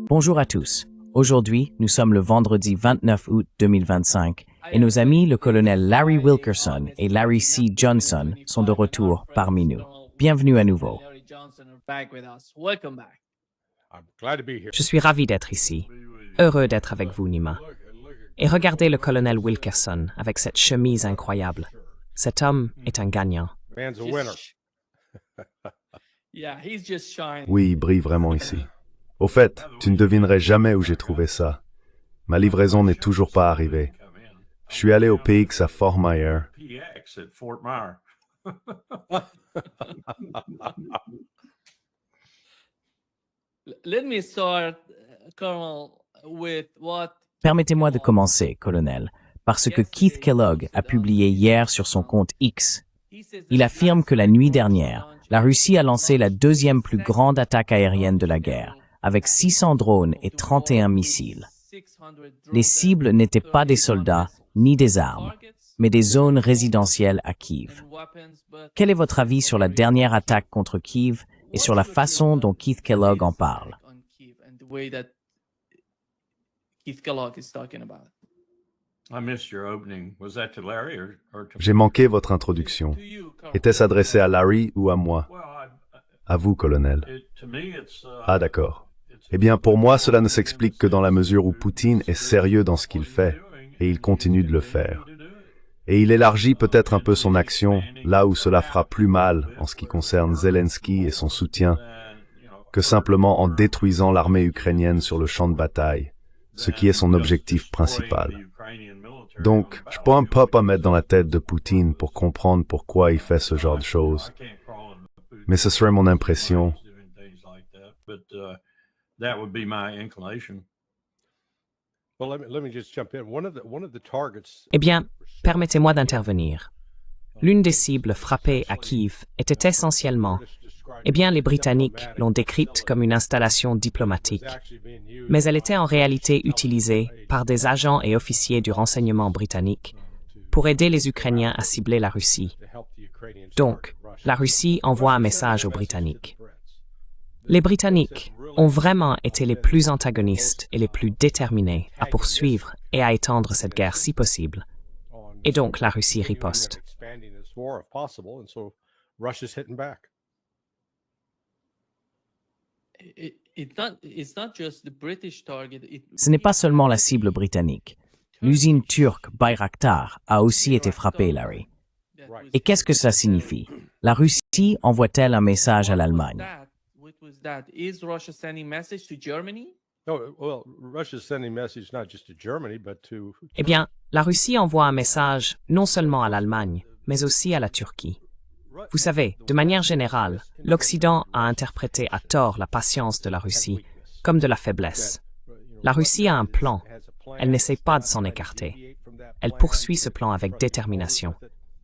Bonjour à tous. Aujourd'hui, nous sommes le vendredi 29 août 2025 et nos amis le colonel Larry Wilkerson et Larry C. Johnson sont de retour parmi nous. Bienvenue à nouveau. Je suis ravi d'être ici, heureux d'être avec vous, Nima. Et regardez le colonel Wilkerson avec cette chemise incroyable. Cet homme est un gagnant. Oui, il brille vraiment ici. Au fait, tu ne devinerais jamais où j'ai trouvé ça. Ma livraison n'est toujours pas arrivée. Je suis allé au PX à Fort Myers. Permettez-moi de commencer, colonel, parce que Keith Kellogg a publié hier sur son compte X. Il affirme que la nuit dernière, la Russie a lancé la deuxième plus grande attaque aérienne de la guerre, avec 600 drones et 31 missiles. Les cibles n'étaient pas des soldats ni des armes, mais des zones résidentielles à Kiev. Quel est votre avis sur la dernière attaque contre Kiev et sur la façon dont Keith Kellogg en parle? J'ai manqué votre introduction. Était-ce adressé à Larry ou à moi? À vous, colonel. Ah, d'accord. Eh bien, pour moi, cela ne s'explique que dans la mesure où Poutine est sérieux dans ce qu'il fait, et il continue de le faire. Et il élargit peut-être un peu son action là où cela fera plus mal en ce qui concerne Zelensky et son soutien, que simplement en détruisant l'armée ukrainienne sur le champ de bataille, ce qui est son objectif principal. Donc, je ne peux pas mettre dans la tête de Poutine pour comprendre pourquoi il fait ce genre de choses. Mais ce serait mon impression. Eh bien, permettez-moi d'intervenir. L'une des cibles frappées à Kiev était essentiellement, les Britanniques l'ont décrite comme une installation diplomatique, mais elle était en réalité utilisée par des agents et officiers du renseignement britannique pour aider les Ukrainiens à cibler la Russie. Donc, la Russie envoie un message aux Britanniques. Les Britanniques ont vraiment été les plus antagonistes et les plus déterminés à poursuivre et à étendre cette guerre si possible. Et donc la Russie riposte. Ce n'est pas seulement la cible britannique. L'usine turque Bayraktar a aussi été frappée, Larry. Et qu'est-ce que ça signifie? La Russie envoie-t-elle un message à l'Allemagne? Eh bien, la Russie envoie un message non seulement à l'Allemagne, mais aussi à la Turquie. Vous savez, de manière générale, l'Occident a interprété à tort la patience de la Russie comme de la faiblesse. La Russie a un plan. Elle n'essaie pas de s'en écarter. Elle poursuit ce plan avec détermination.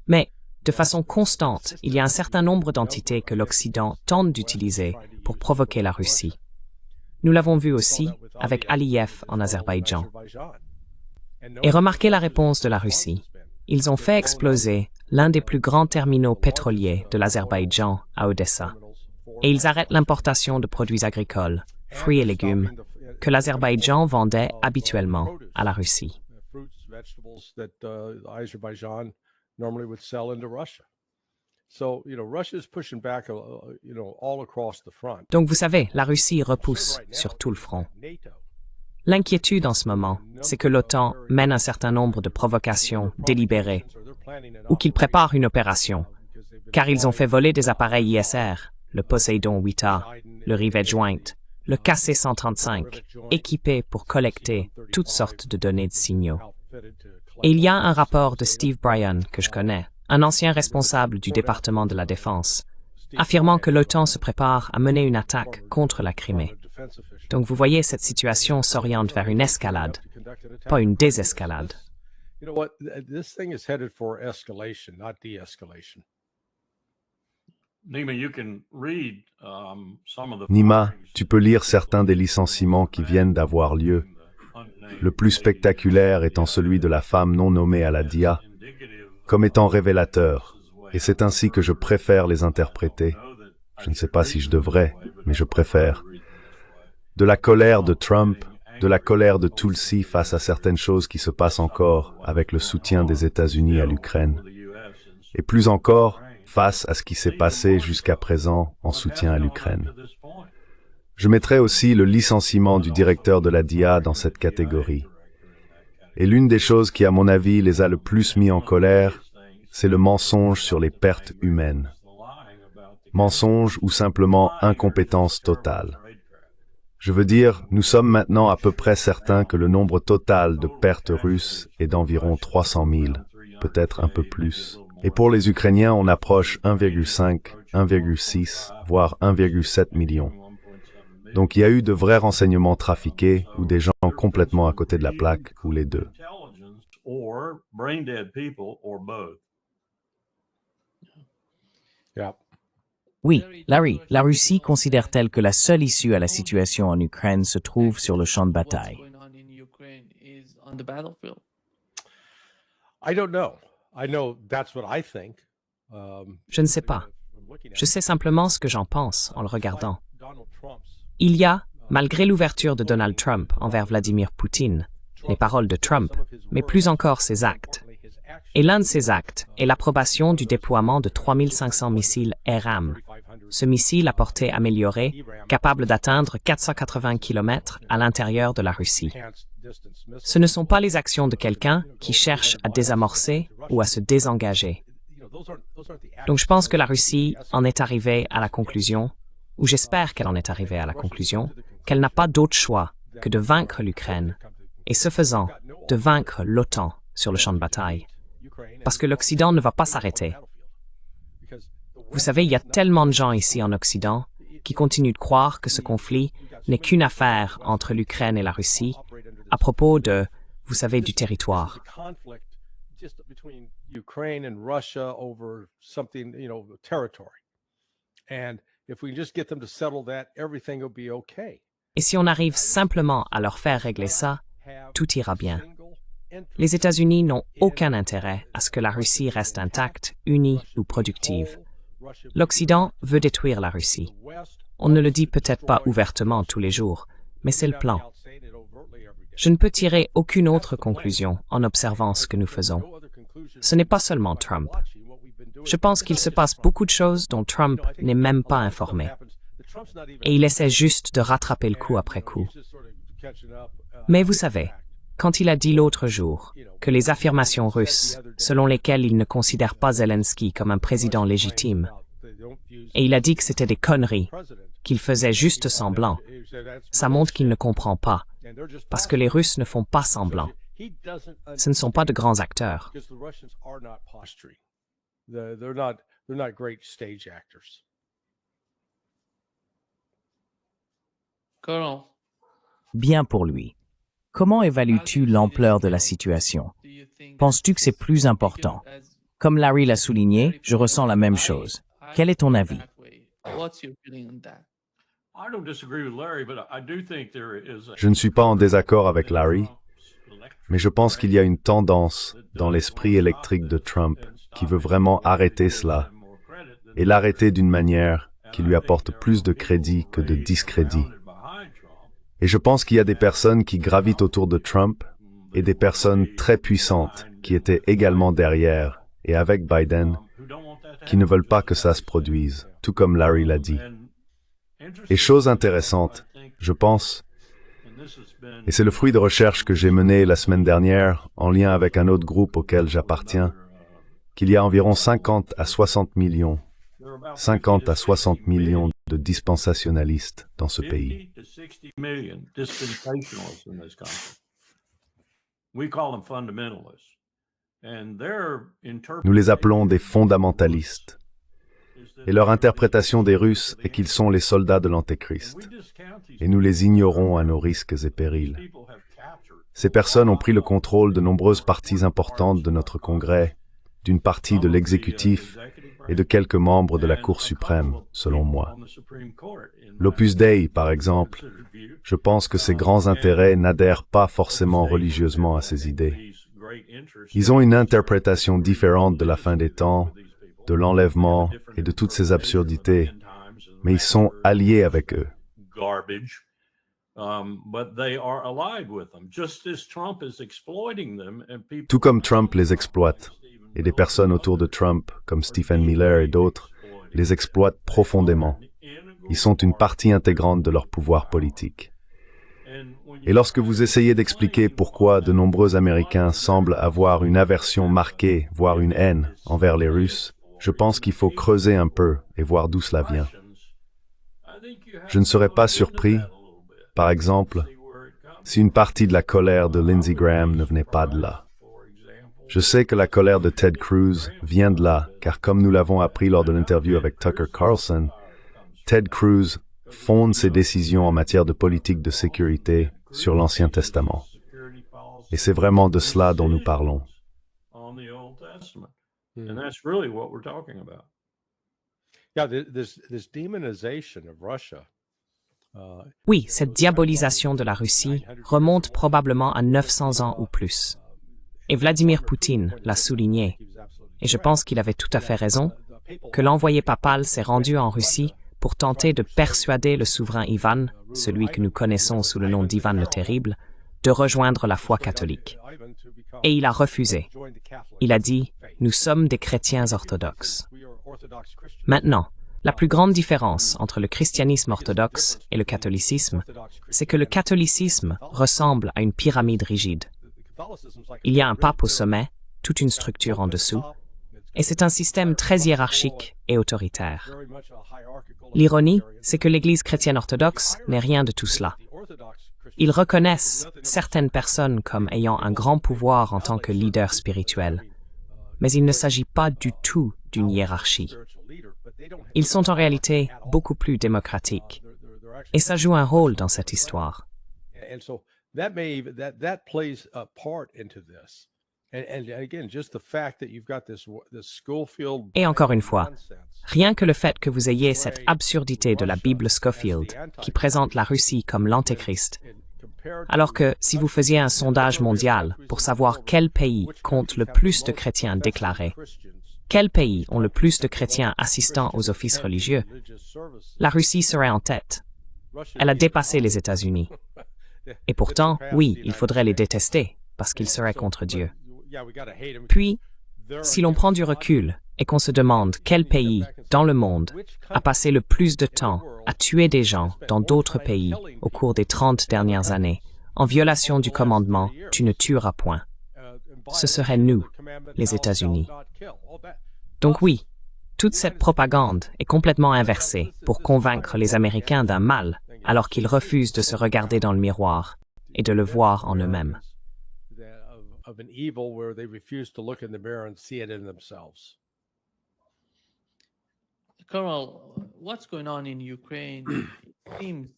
Mais, de façon constante, il y a un certain nombre d'entités que l'Occident tente d'utiliser pour provoquer la Russie. Nous l'avons vu aussi avec Aliyev en Azerbaïdjan. Et remarquez la réponse de la Russie. Ils ont fait exploser l'un des plus grands terminaux pétroliers de l'Azerbaïdjan à Odessa. Et ils arrêtent l'importation de produits agricoles, fruits et légumes, que l'Azerbaïdjan vendait habituellement à la Russie. Donc vous savez, la Russie repousse sur tout le front. L'inquiétude en ce moment, c'est que l'OTAN mène un certain nombre de provocations délibérées ou qu'il prépare une opération, car ils ont fait voler des appareils ISR, le Poseidon 8A, le Rivet Joint, le KC-135, équipés pour collecter toutes sortes de données de signaux. Et il y a un rapport de Steve Bryan que je connais, un ancien responsable du département de la Défense, affirmant que l'OTAN se prépare à mener une attaque contre la Crimée. Donc vous voyez, cette situation s'oriente vers une escalade, pas une désescalade. Nima, tu peux lire certains des licenciements qui viennent d'avoir lieu. Le plus spectaculaire étant celui de la femme non nommée à la DIA, comme étant révélateur, et c'est ainsi que je préfère les interpréter. Je ne sais pas si je devrais, mais je préfère. De la colère de Trump, de la colère de Tulsi face à certaines choses qui se passent encore avec le soutien des États-Unis à l'Ukraine, et plus encore face à ce qui s'est passé jusqu'à présent en soutien à l'Ukraine. Je mettrai aussi le licenciement du directeur de la DIA dans cette catégorie. Et l'une des choses qui, à mon avis, les a le plus mis en colère, c'est le mensonge sur les pertes humaines. Mensonge ou simplement incompétence totale. Je veux dire, nous sommes maintenant à peu près certains que le nombre total de pertes russes est d'environ 300 000, peut-être un peu plus. Et pour les Ukrainiens, on approche 1,5, 1,6, voire 1,7 million. Donc il y a eu de vrais renseignements trafiqués ou des gens complètement à côté de la plaque, ou les deux. Oui, Larry, la Russie considère-t-elle que la seule issue à la situation en Ukraine se trouve sur le champ de bataille? Je ne sais pas. Je sais simplement ce que j'en pense en le regardant. Il y a, malgré l'ouverture de Donald Trump envers Vladimir Poutine, les paroles de Trump, mais plus encore ses actes. Et l'un de ces actes est l'approbation du déploiement de 3500 missiles ARAM. Ce missile à portée améliorée, capable d'atteindre 480 km à l'intérieur de la Russie. Ce ne sont pas les actions de quelqu'un qui cherche à désamorcer ou à se désengager. Donc je pense que la Russie en est arrivée à la conclusion, ou j'espère qu'elle en est arrivée à la conclusion, qu'elle n'a pas d'autre choix que de vaincre l'Ukraine, et ce faisant, de vaincre l'OTAN sur le champ de bataille. Parce que l'Occident ne va pas s'arrêter. Vous savez, il y a tellement de gens ici en Occident qui continuent de croire que ce conflit n'est qu'une affaire entre l'Ukraine et la Russie à propos de, vous savez, du territoire. Et si on arrive simplement à leur faire régler ça, tout ira bien. Les États-Unis n'ont aucun intérêt à ce que la Russie reste intacte, unie ou productive. L'Occident veut détruire la Russie. On ne le dit peut-être pas ouvertement tous les jours, mais c'est le plan. Je ne peux tirer aucune autre conclusion en observant ce que nous faisons. Ce n'est pas seulement Trump. Je pense qu'il se passe beaucoup de choses dont Trump n'est même pas informé. Et il essaie juste de rattraper le coup après coup. Mais vous savez, quand il a dit l'autre jour que les affirmations russes, selon lesquelles il ne considère pas Zelensky comme un président légitime, et il a dit que c'était des conneries, qu'il faisait juste semblant, ça montre qu'il ne comprend pas, parce que les Russes ne font pas semblant. Ce ne sont pas de grands acteurs. Bien pour lui. Comment évalues-tu l'ampleur de la situation? Penses-tu que c'est plus important? Comme Larry l'a souligné, je ressens la même chose. Quel est ton avis? Je ne suis pas en désaccord avec Larry, mais je pense qu'il y a une tendance dans l'esprit électrique de Trump qui veut vraiment arrêter cela, et l'arrêter d'une manière qui lui apporte plus de crédit que de discrédit. Et je pense qu'il y a des personnes qui gravitent autour de Trump et des personnes très puissantes qui étaient également derrière et avec Biden, qui ne veulent pas que ça se produise, tout comme Larry l'a dit. Et chose intéressante, je pense, et c'est le fruit de recherches que j'ai menées la semaine dernière en lien avec un autre groupe auquel j'appartiens, qu'il y a environ 50 à 60 millions de dispensationalistes dans ce pays. Nous les appelons des fondamentalistes. Et leur interprétation des Russes est qu'ils sont les soldats de l'Antéchrist. Et nous les ignorons à nos risques et périls. Ces personnes ont pris le contrôle de nombreuses parties importantes de notre Congrès, d'une partie de l'exécutif et de quelques membres de la Cour suprême, selon moi. L'Opus Dei, par exemple, je pense que ces grands intérêts n'adhèrent pas forcément religieusement à ces idées. Ils ont une interprétation différente de la fin des temps, de l'enlèvement et de toutes ces absurdités, mais ils sont alliés avec eux. Tout comme Trump les exploite, et des personnes autour de Trump, comme Stephen Miller et d'autres, les exploitent profondément. Ils sont une partie intégrante de leur pouvoir politique. Et lorsque vous essayez d'expliquer pourquoi de nombreux Américains semblent avoir une aversion marquée, voire une haine, envers les Russes, je pense qu'il faut creuser un peu et voir d'où cela vient. Je ne serais pas surpris, par exemple, si une partie de la colère de Lindsey Graham ne venait pas de là. Je sais que la colère de Ted Cruz vient de là, car comme nous l'avons appris lors de l'interview avec Tucker Carlson, Ted Cruz fonde ses décisions en matière de politique de sécurité sur l'Ancien Testament. Et c'est vraiment de cela dont nous parlons. Oui, cette diabolisation de la Russie remonte probablement à 900 ans ou plus. Et Vladimir Poutine l'a souligné. Et je pense qu'il avait tout à fait raison, que l'envoyé papal s'est rendu en Russie pour tenter de persuader le souverain Ivan, celui que nous connaissons sous le nom d'Ivan le Terrible, de rejoindre la foi catholique. Et il a refusé. Il a dit « Nous sommes des chrétiens orthodoxes ». Maintenant, la plus grande différence entre le christianisme orthodoxe et le catholicisme, c'est que le catholicisme ressemble à une pyramide rigide. Il y a un pape au sommet, toute une structure en dessous, et c'est un système très hiérarchique et autoritaire. L'ironie, c'est que l'Église chrétienne orthodoxe n'est rien de tout cela. Ils reconnaissent certaines personnes comme ayant un grand pouvoir en tant que leader spirituel, mais il ne s'agit pas du tout d'une hiérarchie. Ils sont en réalité beaucoup plus démocratiques, et ça joue un rôle dans cette histoire. Et encore une fois, rien que le fait que vous ayez cette absurdité de la Bible Scofield qui présente la Russie comme l'Antéchrist, alors que si vous faisiez un sondage mondial pour savoir quel pays compte le plus de chrétiens déclarés, quels pays ont le plus de chrétiens assistant aux offices religieux, la Russie serait en tête. Elle a dépassé les États-Unis. Et pourtant, oui, il faudrait les détester, parce qu'ils seraient contre Dieu. Puis, si l'on prend du recul et qu'on se demande quel pays, dans le monde, a passé le plus de temps à tuer des gens dans d'autres pays au cours des 30 dernières années, en violation du commandement « Tu ne tueras point », ce serait nous, les États-Unis. Donc oui, toute cette propagande est complètement inversée pour convaincre les Américains d'un mal, alors qu'ils refusent de se regarder dans le miroir et de le voir en eux-mêmes.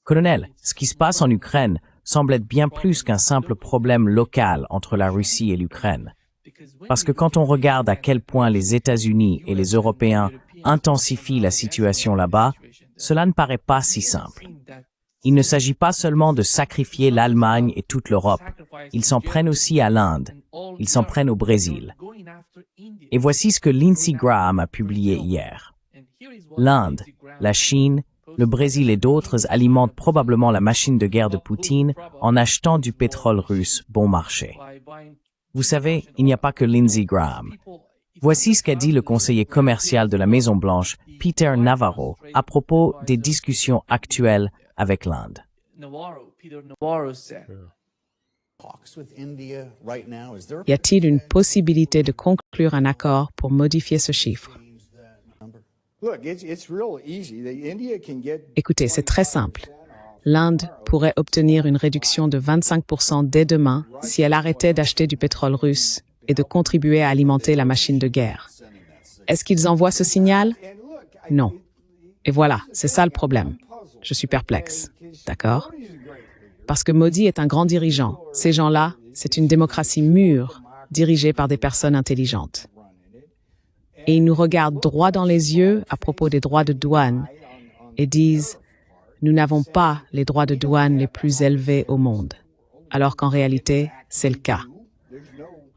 Colonel, ce qui se passe en Ukraine semble être bien plus qu'un simple problème local entre la Russie et l'Ukraine. Parce que quand on regarde à quel point les États-Unis et les Européens intensifient la situation là-bas, cela ne paraît pas si simple. Il ne s'agit pas seulement de sacrifier l'Allemagne et toute l'Europe. Ils s'en prennent aussi à l'Inde. Ils s'en prennent au Brésil. Et voici ce que Lindsey Graham a publié hier. L'Inde, la Chine, le Brésil et d'autres alimentent probablement la machine de guerre de Poutine en achetant du pétrole russe bon marché. Vous savez, il n'y a pas que Lindsey Graham. Voici ce qu'a dit le conseiller commercial de la Maison-Blanche, Peter Navarro, à propos des discussions actuelles avec l'Inde. Y a-t-il une possibilité de conclure un accord pour modifier ce chiffre? Écoutez, c'est très simple. L'Inde pourrait obtenir une réduction de 25% dès demain si elle arrêtait d'acheter du pétrole russe et de contribuer à alimenter la machine de guerre. Est-ce qu'ils envoient ce signal? Non. Et voilà, c'est ça le problème. Je suis perplexe. D'accord? Parce que Modi est un grand dirigeant. Ces gens-là, c'est une démocratie mûre, dirigée par des personnes intelligentes. Et ils nous regardent droit dans les yeux à propos des droits de douane et disent « Nous n'avons pas les droits de douane les plus élevés au monde », alors qu'en réalité, c'est le cas.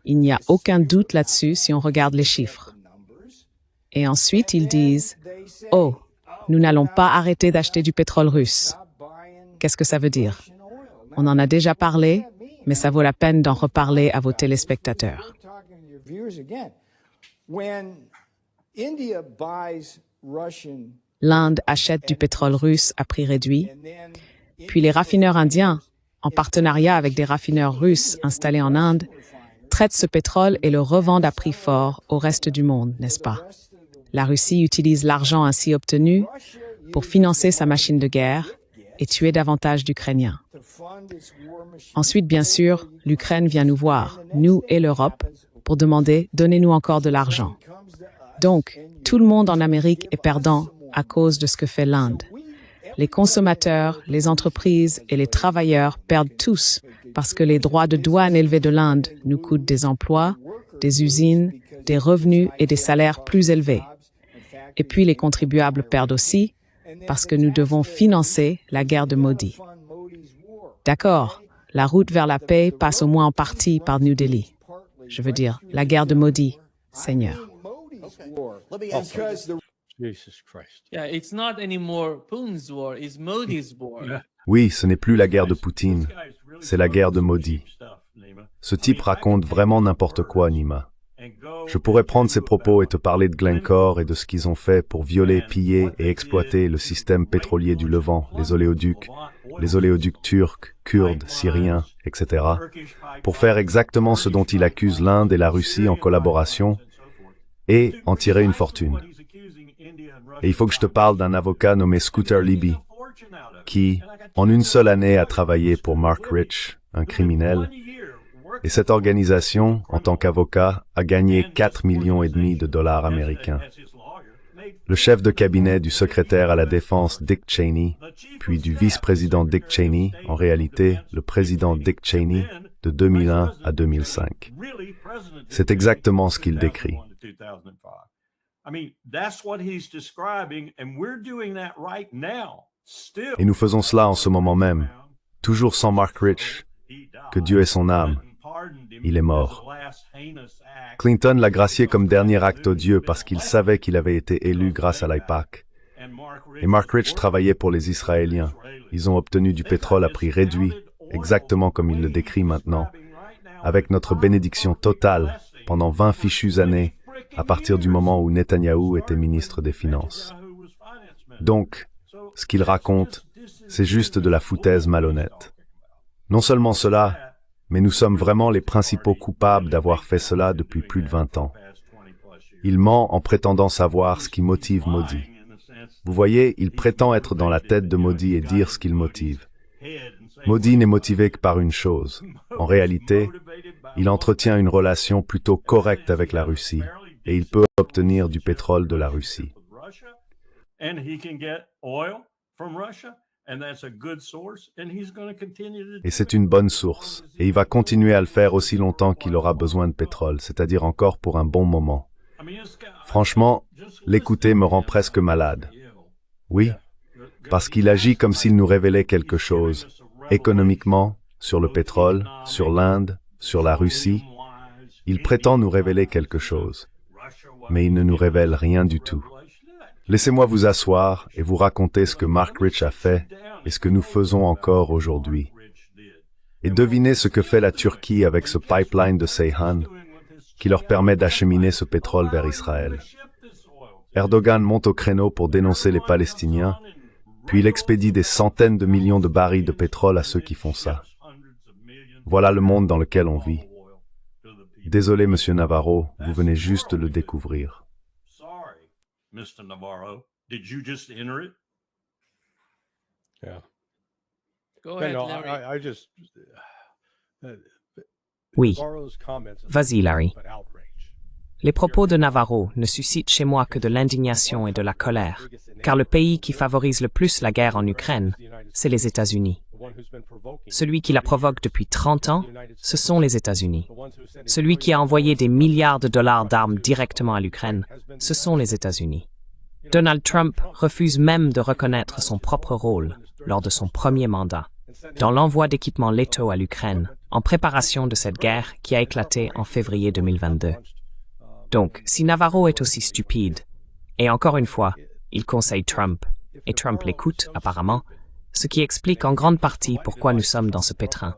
Il n'y a aucun doute là-dessus si on regarde les chiffres. Et ensuite, ils disent « Oh, nous n'allons pas arrêter d'acheter du pétrole russe ». Qu'est-ce que ça veut dire? On en a déjà parlé, mais ça vaut la peine d'en reparler à vos téléspectateurs. L'Inde achète du pétrole russe à prix réduit, puis les raffineurs indiens, en partenariat avec des raffineurs russes installés en Inde, traitent ce pétrole et le revendent à prix fort au reste du monde, n'est-ce pas? La Russie utilise l'argent ainsi obtenu pour financer sa machine de guerre et tuer davantage d'Ukrainiens. Ensuite, bien sûr, l'Ukraine vient nous voir, nous et l'Europe, pour demander « Donnez-nous encore de l'argent ». Donc, tout le monde en Amérique est perdant à cause de ce que fait l'Inde. Les consommateurs, les entreprises et les travailleurs perdent tous parce que les droits de douane élevés de l'Inde nous coûtent des emplois, des usines, des revenus et des salaires plus élevés. Et puis les contribuables perdent aussi parce que nous devons financer la guerre de Modi. D'accord, la route vers la paix passe au moins en partie par New Delhi. Je veux dire, la guerre de Modi, Seigneur. Jesus Christ. Yeah, it's not anymore Putin's war, it's Modi's war. Oui, ce n'est plus la guerre de Poutine, c'est la guerre de Modi. Ce type raconte vraiment n'importe quoi, Nima. Je pourrais prendre ses propos et te parler de Glencore et de ce qu'ils ont fait pour violer, piller et exploiter le système pétrolier du Levant, les oléoducs turcs, kurdes, syriens, etc., pour faire exactement ce dont il accuse l'Inde et la Russie en collaboration et en tirer une fortune. Et il faut que je te parle d'un avocat nommé Scooter Libby, qui, en une seule année, a travaillé pour Mark Rich, un criminel, et cette organisation, en tant qu'avocat, a gagné 4,5 millions de dollars américains. Le chef de cabinet du secrétaire à la défense Dick Cheney, puis du vice-président Dick Cheney, en réalité, le président Dick Cheney, de 2001 à 2005. C'est exactement ce qu'il décrit. Et nous faisons cela en ce moment même, toujours sans Mark Rich, que Dieu ait son âme. Il est mort. Clinton l'a gracié comme dernier acte odieux parce qu'il savait qu'il avait été élu grâce à l'AIPAC. Et Mark Rich travaillait pour les Israéliens. Ils ont obtenu du pétrole à prix réduit, exactement comme il le décrit maintenant, avec notre bénédiction totale pendant 20 fichues années, à partir du moment où Netanyahou était ministre des Finances. Donc, ce qu'il raconte, c'est juste de la foutaise malhonnête. Non seulement cela, mais nous sommes vraiment les principaux coupables d'avoir fait cela depuis plus de 20 ans. Il ment en prétendant savoir ce qui motive Modi. Vous voyez, il prétend être dans la tête de Modi et dire ce qu'il motive. Modi n'est motivé que par une chose. En réalité, il entretient une relation plutôt correcte avec la Russie, et il peut obtenir du pétrole de la Russie. Et c'est une bonne source, et il va continuer à le faire aussi longtemps qu'il aura besoin de pétrole, c'est-à-dire encore pour un bon moment. Franchement, l'écouter me rend presque malade. Oui, parce qu'il agit comme s'il nous révélait quelque chose, économiquement, sur le pétrole, sur l'Inde, sur la Russie. Il prétend nous révéler quelque chose, mais il ne nous révèle rien du tout. Laissez-moi vous asseoir et vous raconter ce que Mark Rich a fait et ce que nous faisons encore aujourd'hui. Et devinez ce que fait la Turquie avec ce pipeline de Ceyhan qui leur permet d'acheminer ce pétrole vers Israël. Erdogan monte au créneau pour dénoncer les Palestiniens, puis il expédie des centaines de millions de barils de pétrole à ceux qui font ça. Voilà le monde dans lequel on vit. Désolé, Monsieur Navarro, vous venez juste de le découvrir. Mr. Navarro, did you just enter it? Yeah. Go Yeah, ahead, no, Larry. I just Oui, Navarro's comments are vas-y, Larry. but outrage. Les propos de Navarro ne suscitent chez moi que de l'indignation et de la colère, car le pays qui favorise le plus la guerre en Ukraine, c'est les États-Unis. The one who's been provoking Celui qui la provoque depuis 30 ans, ce sont les États-Unis. Celui qui a envoyé des milliards de dollars d'armes directement à l'Ukraine, ce sont les États-Unis. Donald Trump refuse même de reconnaître son propre rôle lors de son premier mandat, dans l'envoi d'équipements létaux à l'Ukraine, en préparation de cette guerre qui a éclaté en février 2022. Donc, si Navarro est aussi stupide, et encore une fois, il conseille Trump, et Trump l'écoute apparemment, ce qui explique en grande partie pourquoi nous sommes dans ce pétrin.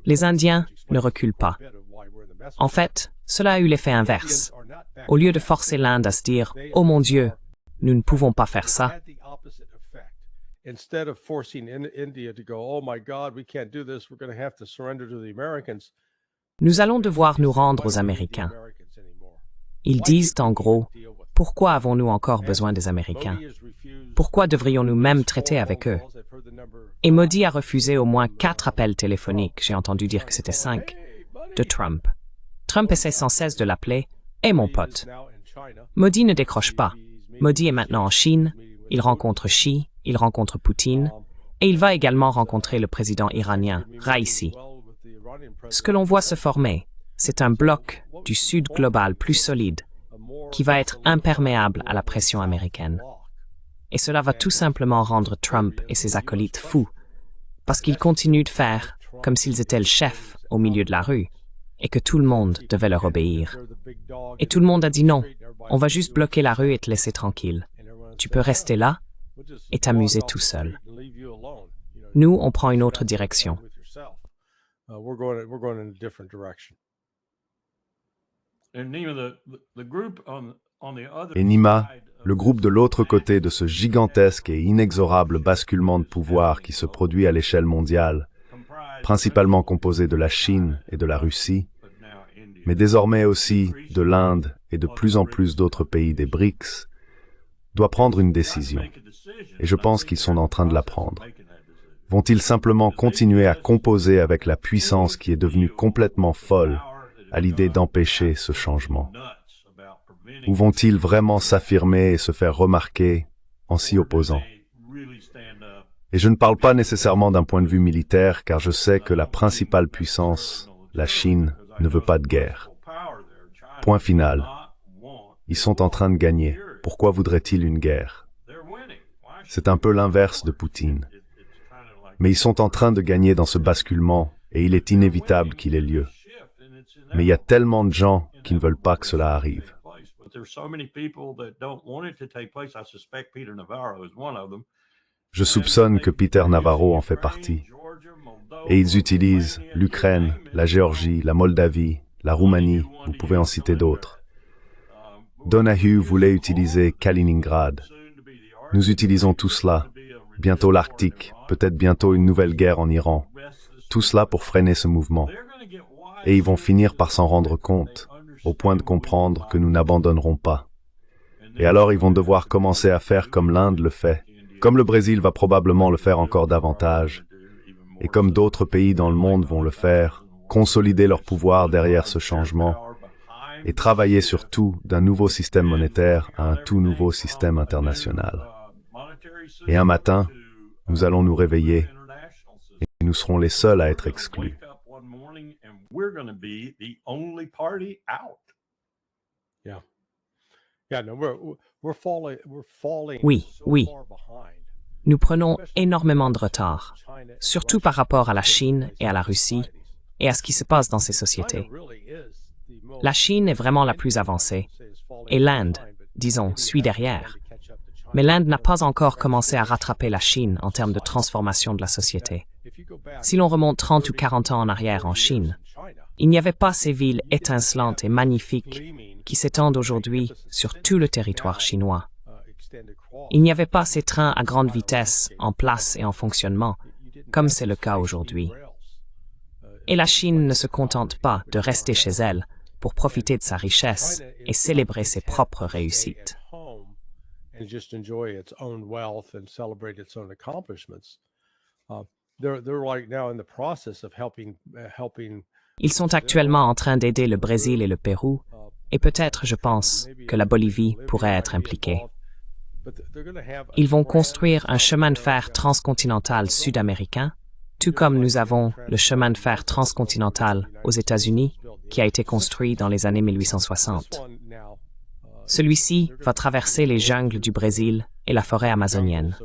Les Indiens ne reculent pas. En fait, cela a eu l'effet inverse. Au lieu de forcer l'Inde à se dire « Oh mon Dieu, nous ne pouvons pas faire ça », instead of forcing India to go, oh my God, we can't do this, we're going to have to surrender to the Americans. nous allons devoir nous rendre aux Américains. Ils disent en gros, pourquoi avons-nous encore besoin des Américains? Pourquoi devrions-nous même traiter avec eux? Et Modi a refusé au moins 4 appels téléphoniques, j'ai entendu dire que c'était 5, de Trump. Trump essaie sans cesse de l'appeler « Hey mon pote ». Modi ne décroche pas. Modi est maintenant en Chine, il rencontre Xi, il rencontre Poutine, et il va également rencontrer le président iranien, Raisi. Ce que l'on voit se former, c'est un bloc du Sud global plus solide, qui va être imperméable à la pression américaine. Et cela va tout simplement rendre Trump et ses acolytes fous, parce qu'ils continuent de faire comme s'ils étaient le chef au milieu de la rue, et que tout le monde devait leur obéir. Et tout le monde a dit non, on va juste bloquer la rue et te laisser tranquille. Tu peux rester là et t'amuser tout seul. Nous, on prend une autre direction. Et Nima, le groupe de l'autre côté de ce gigantesque et inexorable basculement de pouvoir qui se produit à l'échelle mondiale, principalement composé de la Chine et de la Russie, mais désormais aussi de l'Inde et de plus en plus d'autres pays des BRICS, doit prendre une décision. Et je pense qu'ils sont en train de la prendre. Vont-ils simplement continuer à composer avec la puissance qui est devenue complètement folle à l'idée d'empêcher ce changement? Ou vont-ils vraiment s'affirmer et se faire remarquer en s'y opposant? Et je ne parle pas nécessairement d'un point de vue militaire, car je sais que la principale puissance, la Chine, ne veut pas de guerre. Point final. Ils sont en train de gagner. Pourquoi voudraient-ils une guerre? C'est un peu l'inverse de Poutine. Mais ils sont en train de gagner dans ce basculement, et il est inévitable qu'il ait lieu. Mais il y a tellement de gens qui ne veulent pas que cela arrive. Je soupçonne que Peter Navarro en fait partie. Et ils utilisent l'Ukraine, la Géorgie, la Moldavie, la Roumanie, vous pouvez en citer d'autres. Donahue voulait utiliser Kaliningrad. Nous utilisons tout cela. Bientôt l'Arctique, peut-être bientôt une nouvelle guerre en Iran. Tout cela pour freiner ce mouvement. Et ils vont finir par s'en rendre compte, au point de comprendre que nous n'abandonnerons pas. Et alors ils vont devoir commencer à faire comme l'Inde le fait, comme le Brésil va probablement le faire encore davantage, et comme d'autres pays dans le monde vont le faire, consolider leur pouvoir derrière ce changement, et travailler surtout d'un nouveau système monétaire à un tout nouveau système international. Et un matin, nous allons nous réveiller, et nous serons les seuls à être exclus. Oui. Nous prenons énormément de retard, surtout par rapport à la Chine et à la Russie, et à ce qui se passe dans ces sociétés. La Chine est vraiment la plus avancée, et l'Inde, disons, suit derrière. Mais l'Inde n'a pas encore commencé à rattraper la Chine en termes de transformation de la société. Si l'on remonte 30 ou 40 ans en arrière en Chine, il n'y avait pas ces villes étincelantes et magnifiques qui s'étendent aujourd'hui sur tout le territoire chinois. Il n'y avait pas ces trains à grande vitesse en place et en fonctionnement, comme c'est le cas aujourd'hui. Et la Chine ne se contente pas de rester chez elle pour profiter de sa richesse et célébrer ses propres réussites. Ils sont actuellement en train d'aider le Brésil et le Pérou, et peut-être, je pense, que la Bolivie pourrait être impliquée. Ils vont construire un chemin de fer transcontinental sud-américain, tout comme nous avons le chemin de fer transcontinental aux États-Unis, qui a été construit dans les années 1860. Celui-ci va traverser les jungles du Brésil et la forêt amazonienne.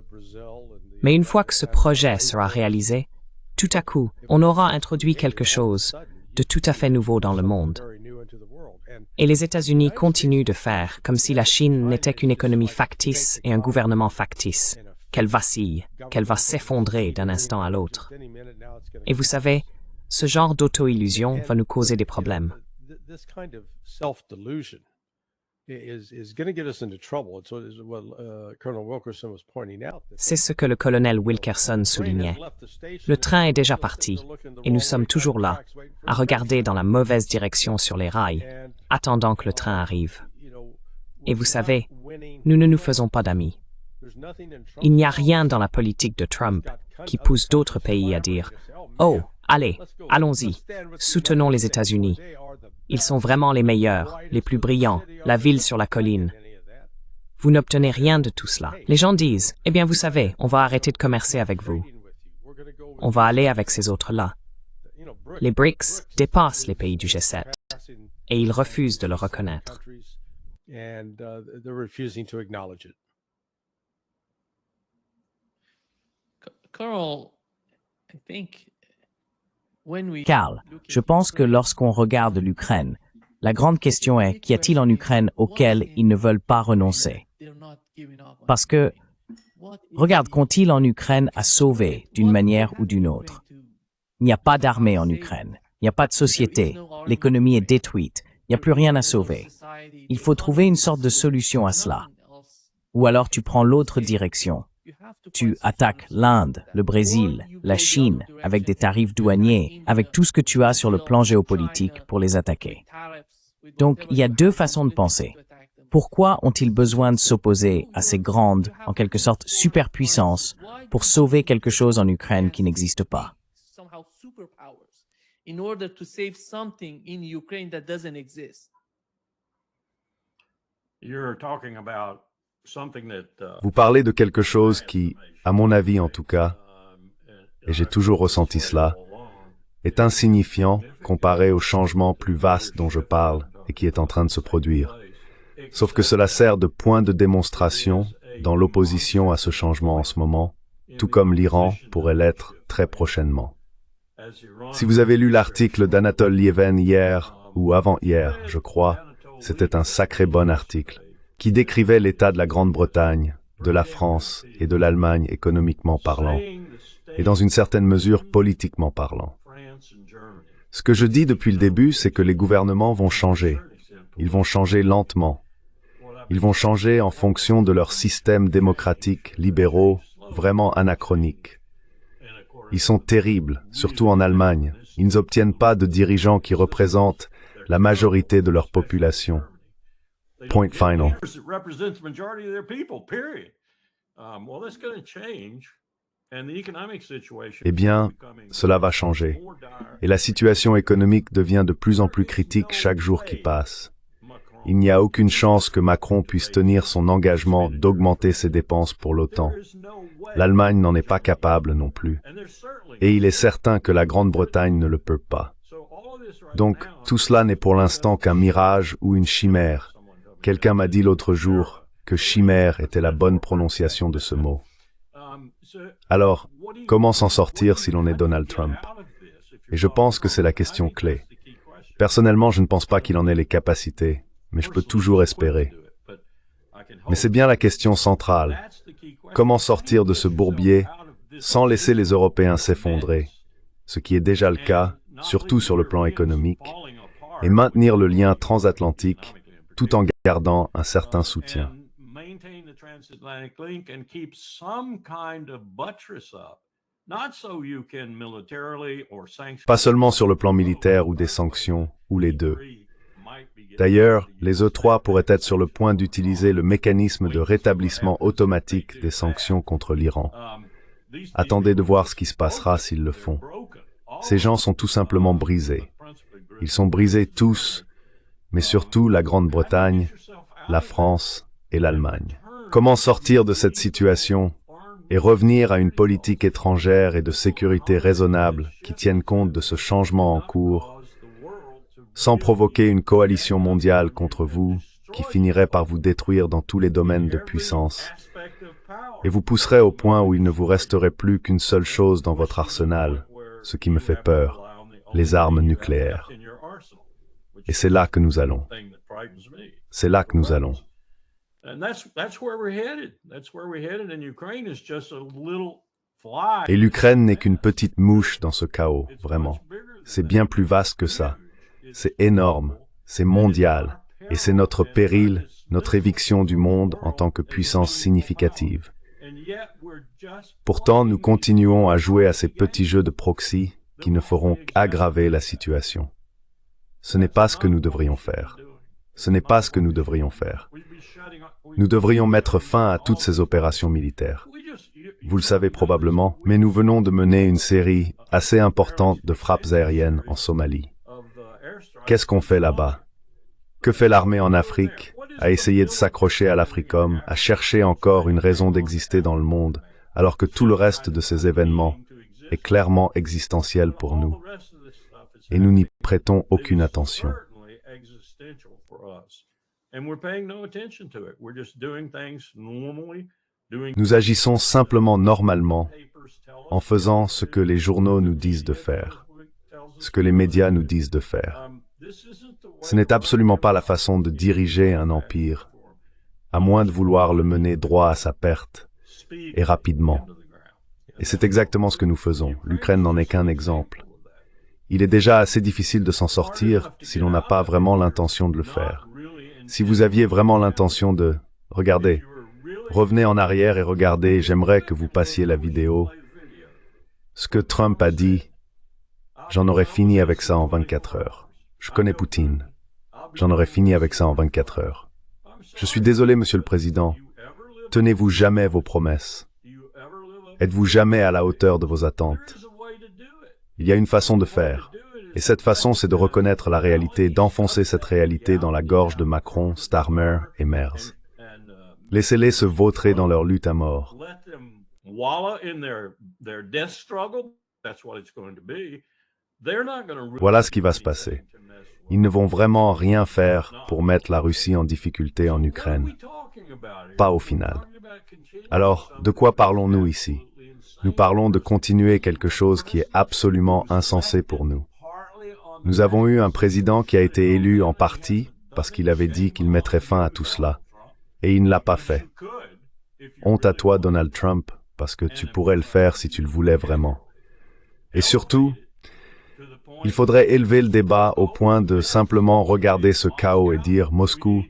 Mais une fois que ce projet sera réalisé, tout à coup, on aura introduit quelque chose de tout à fait nouveau dans le monde. Et les États-Unis continuent de faire comme si la Chine n'était qu'une économie factice et un gouvernement factice, qu'elle vacille, qu'elle va s'effondrer d'un instant à l'autre. Et vous savez, ce genre d'auto-illusion va nous causer des problèmes. C'est ce que le colonel Wilkerson soulignait. Le train est déjà parti, et nous sommes toujours là, à regarder dans la mauvaise direction sur les rails, attendant que le train arrive. Et vous savez, nous ne nous faisons pas d'amis. Il n'y a rien dans la politique de Trump qui pousse d'autres pays à dire « Oh, allez, allons-y, soutenons les États-Unis. Ils sont vraiment les meilleurs, les plus brillants, la ville sur la colline. » Vous n'obtenez rien de tout cela. Les gens disent « Eh bien, vous savez, on va arrêter de commercer avec vous. On va aller avec ces autres-là. » Les BRICS dépassent les pays du G7 et ils refusent de le reconnaître. Carl, je pense que lorsqu'on regarde l'Ukraine, la grande question est qu'y a-t-il en Ukraine auquel ils ne veulent pas renoncer? Parce que, regarde, qu'ont-ils en Ukraine à sauver d'une manière ou d'une autre? Il n'y a pas d'armée en Ukraine, il n'y a pas de société, l'économie est détruite, il n'y a plus rien à sauver. Il faut trouver une sorte de solution à cela. Ou alors tu prends l'autre direction. Tu attaques l'Inde, le Brésil, la Chine, avec des tarifs douaniers, avec tout ce que tu as sur le plan géopolitique pour les attaquer. Donc, il y a deux façons de penser. Pourquoi ont-ils besoin de s'opposer à ces grandes, en quelque sorte, superpuissances pour sauver quelque chose en Ukraine qui n'existe pas? Vous parlez de quelque chose qui, à mon avis en tout cas, et j'ai toujours ressenti cela, est insignifiant comparé au changement plus vaste dont je parle et qui est en train de se produire. Sauf que cela sert de point de démonstration dans l'opposition à ce changement en ce moment, tout comme l'Iran pourrait l'être très prochainement. Si vous avez lu l'article d'Anatole Lieven hier, ou avant-hier, je crois, c'était un sacré bon article, qui décrivait l'état de la Grande-Bretagne, de la France et de l'Allemagne économiquement parlant, et dans une certaine mesure politiquement parlant. Ce que je dis depuis le début, c'est que les gouvernements vont changer. Ils vont changer lentement. Ils vont changer en fonction de leurs systèmes démocratiques, libéraux, vraiment anachroniques. Ils sont terribles, surtout en Allemagne. Ils n'obtiennent pas de dirigeants qui représentent la majorité de leur population. Point final. Eh bien, cela va changer. Et la situation économique devient de plus en plus critique chaque jour qui passe. Il n'y a aucune chance que Macron puisse tenir son engagement d'augmenter ses dépenses pour l'OTAN. L'Allemagne n'en est pas capable non plus. Et il est certain que la Grande-Bretagne ne le peut pas. Donc, tout cela n'est pour l'instant qu'un mirage ou une chimère. Quelqu'un m'a dit l'autre jour que chimère était la bonne prononciation de ce mot. Alors, comment s'en sortir si l'on est Donald Trump? Et je pense que c'est la question clé. Personnellement, je ne pense pas qu'il en ait les capacités, mais je peux toujours espérer. Mais c'est bien la question centrale. Comment sortir de ce bourbier sans laisser les Européens s'effondrer, ce qui est déjà le cas, surtout sur le plan économique, et maintenir le lien transatlantique tout en gardant un certain soutien. Pas seulement sur le plan militaire ou des sanctions, ou les deux. D'ailleurs, les E3 pourraient être sur le point d'utiliser le mécanisme de rétablissement automatique des sanctions contre l'Iran. Attendez de voir ce qui se passera s'ils le font. Ces gens sont tout simplement brisés. Ils sont brisés tous, mais surtout la Grande-Bretagne, la France et l'Allemagne. Comment sortir de cette situation et revenir à une politique étrangère et de sécurité raisonnable qui tienne compte de ce changement en cours, sans provoquer une coalition mondiale contre vous qui finirait par vous détruire dans tous les domaines de puissance, et vous pousserait au point où il ne vous resterait plus qu'une seule chose dans votre arsenal, ce qui me fait peur, les armes nucléaires. Et c'est là que nous allons. C'est là que nous allons. And that's where we're headed. That's where we're headed, and Ukraine is just a little fly. Et l'Ukraine n'est qu'une petite mouche dans ce chaos, vraiment. C'est bien plus vaste que ça. C'est énorme, c'est mondial, et c'est notre péril, notre éviction du monde en tant que puissance significative. Pourtant, nous continuons à jouer à ces petits jeux de proxy qui ne feront qu'aggraver la situation. Ce n'est pas ce que nous devrions faire. Ce n'est pas ce que nous devrions faire. Nous devrions mettre fin à toutes ces opérations militaires. Vous le savez probablement, mais nous venons de mener une série assez importante de frappes aériennes en Somalie. Qu'est-ce qu'on fait là-bas? Que fait l'armée en Afrique? À essayer de s'accrocher à l'Africom, à chercher encore une raison d'exister dans le monde, alors que tout le reste de ces événements est clairement existentiel pour nous. Et nous n'y prêtons aucune attention. Nous agissons simplement normalement en faisant ce que les journaux nous disent de faire, ce que les médias nous disent de faire. Ce n'est absolument pas la façon de diriger un empire, à moins de vouloir le mener droit à sa perte, et rapidement. Et c'est exactement ce que nous faisons. L'Ukraine n'en est qu'un exemple. Il est déjà assez difficile de s'en sortir si l'on n'a pas vraiment l'intention de le faire. Si vous aviez vraiment l'intention de... Regardez, revenez en arrière et regardez, j'aimerais que vous passiez la vidéo. Ce que Trump a dit, j'en aurais fini avec ça en 24 heures. Je connais Poutine. J'en aurais fini avec ça en 24 heures. Je suis désolé, Monsieur le Président. Tenez-vous jamais vos promesses. Êtes-vous jamais à la hauteur de vos attentes? Il y a une façon de faire. Et cette façon, c'est de reconnaître la réalité, d'enfoncer cette réalité dans la gorge de Macron, Starmer et Merz. Laissez-les se vautrer dans leur lutte à mort. Voilà ce qui va se passer. Ils ne vont vraiment rien faire pour mettre la Russie en difficulté en Ukraine. Pas au final. Alors, de quoi parlons-nous ici? Nous parlons de continuer quelque chose qui est absolument insensé pour nous. Nous avons eu un président qui a été élu en partie parce qu'il avait dit qu'il mettrait fin à tout cela. Et il ne l'a pas fait. Honte à toi, Donald Trump, parce que tu pourrais le faire si tu le voulais vraiment. Et surtout, il faudrait élever le débat au point de simplement regarder ce chaos et dire « Moscou,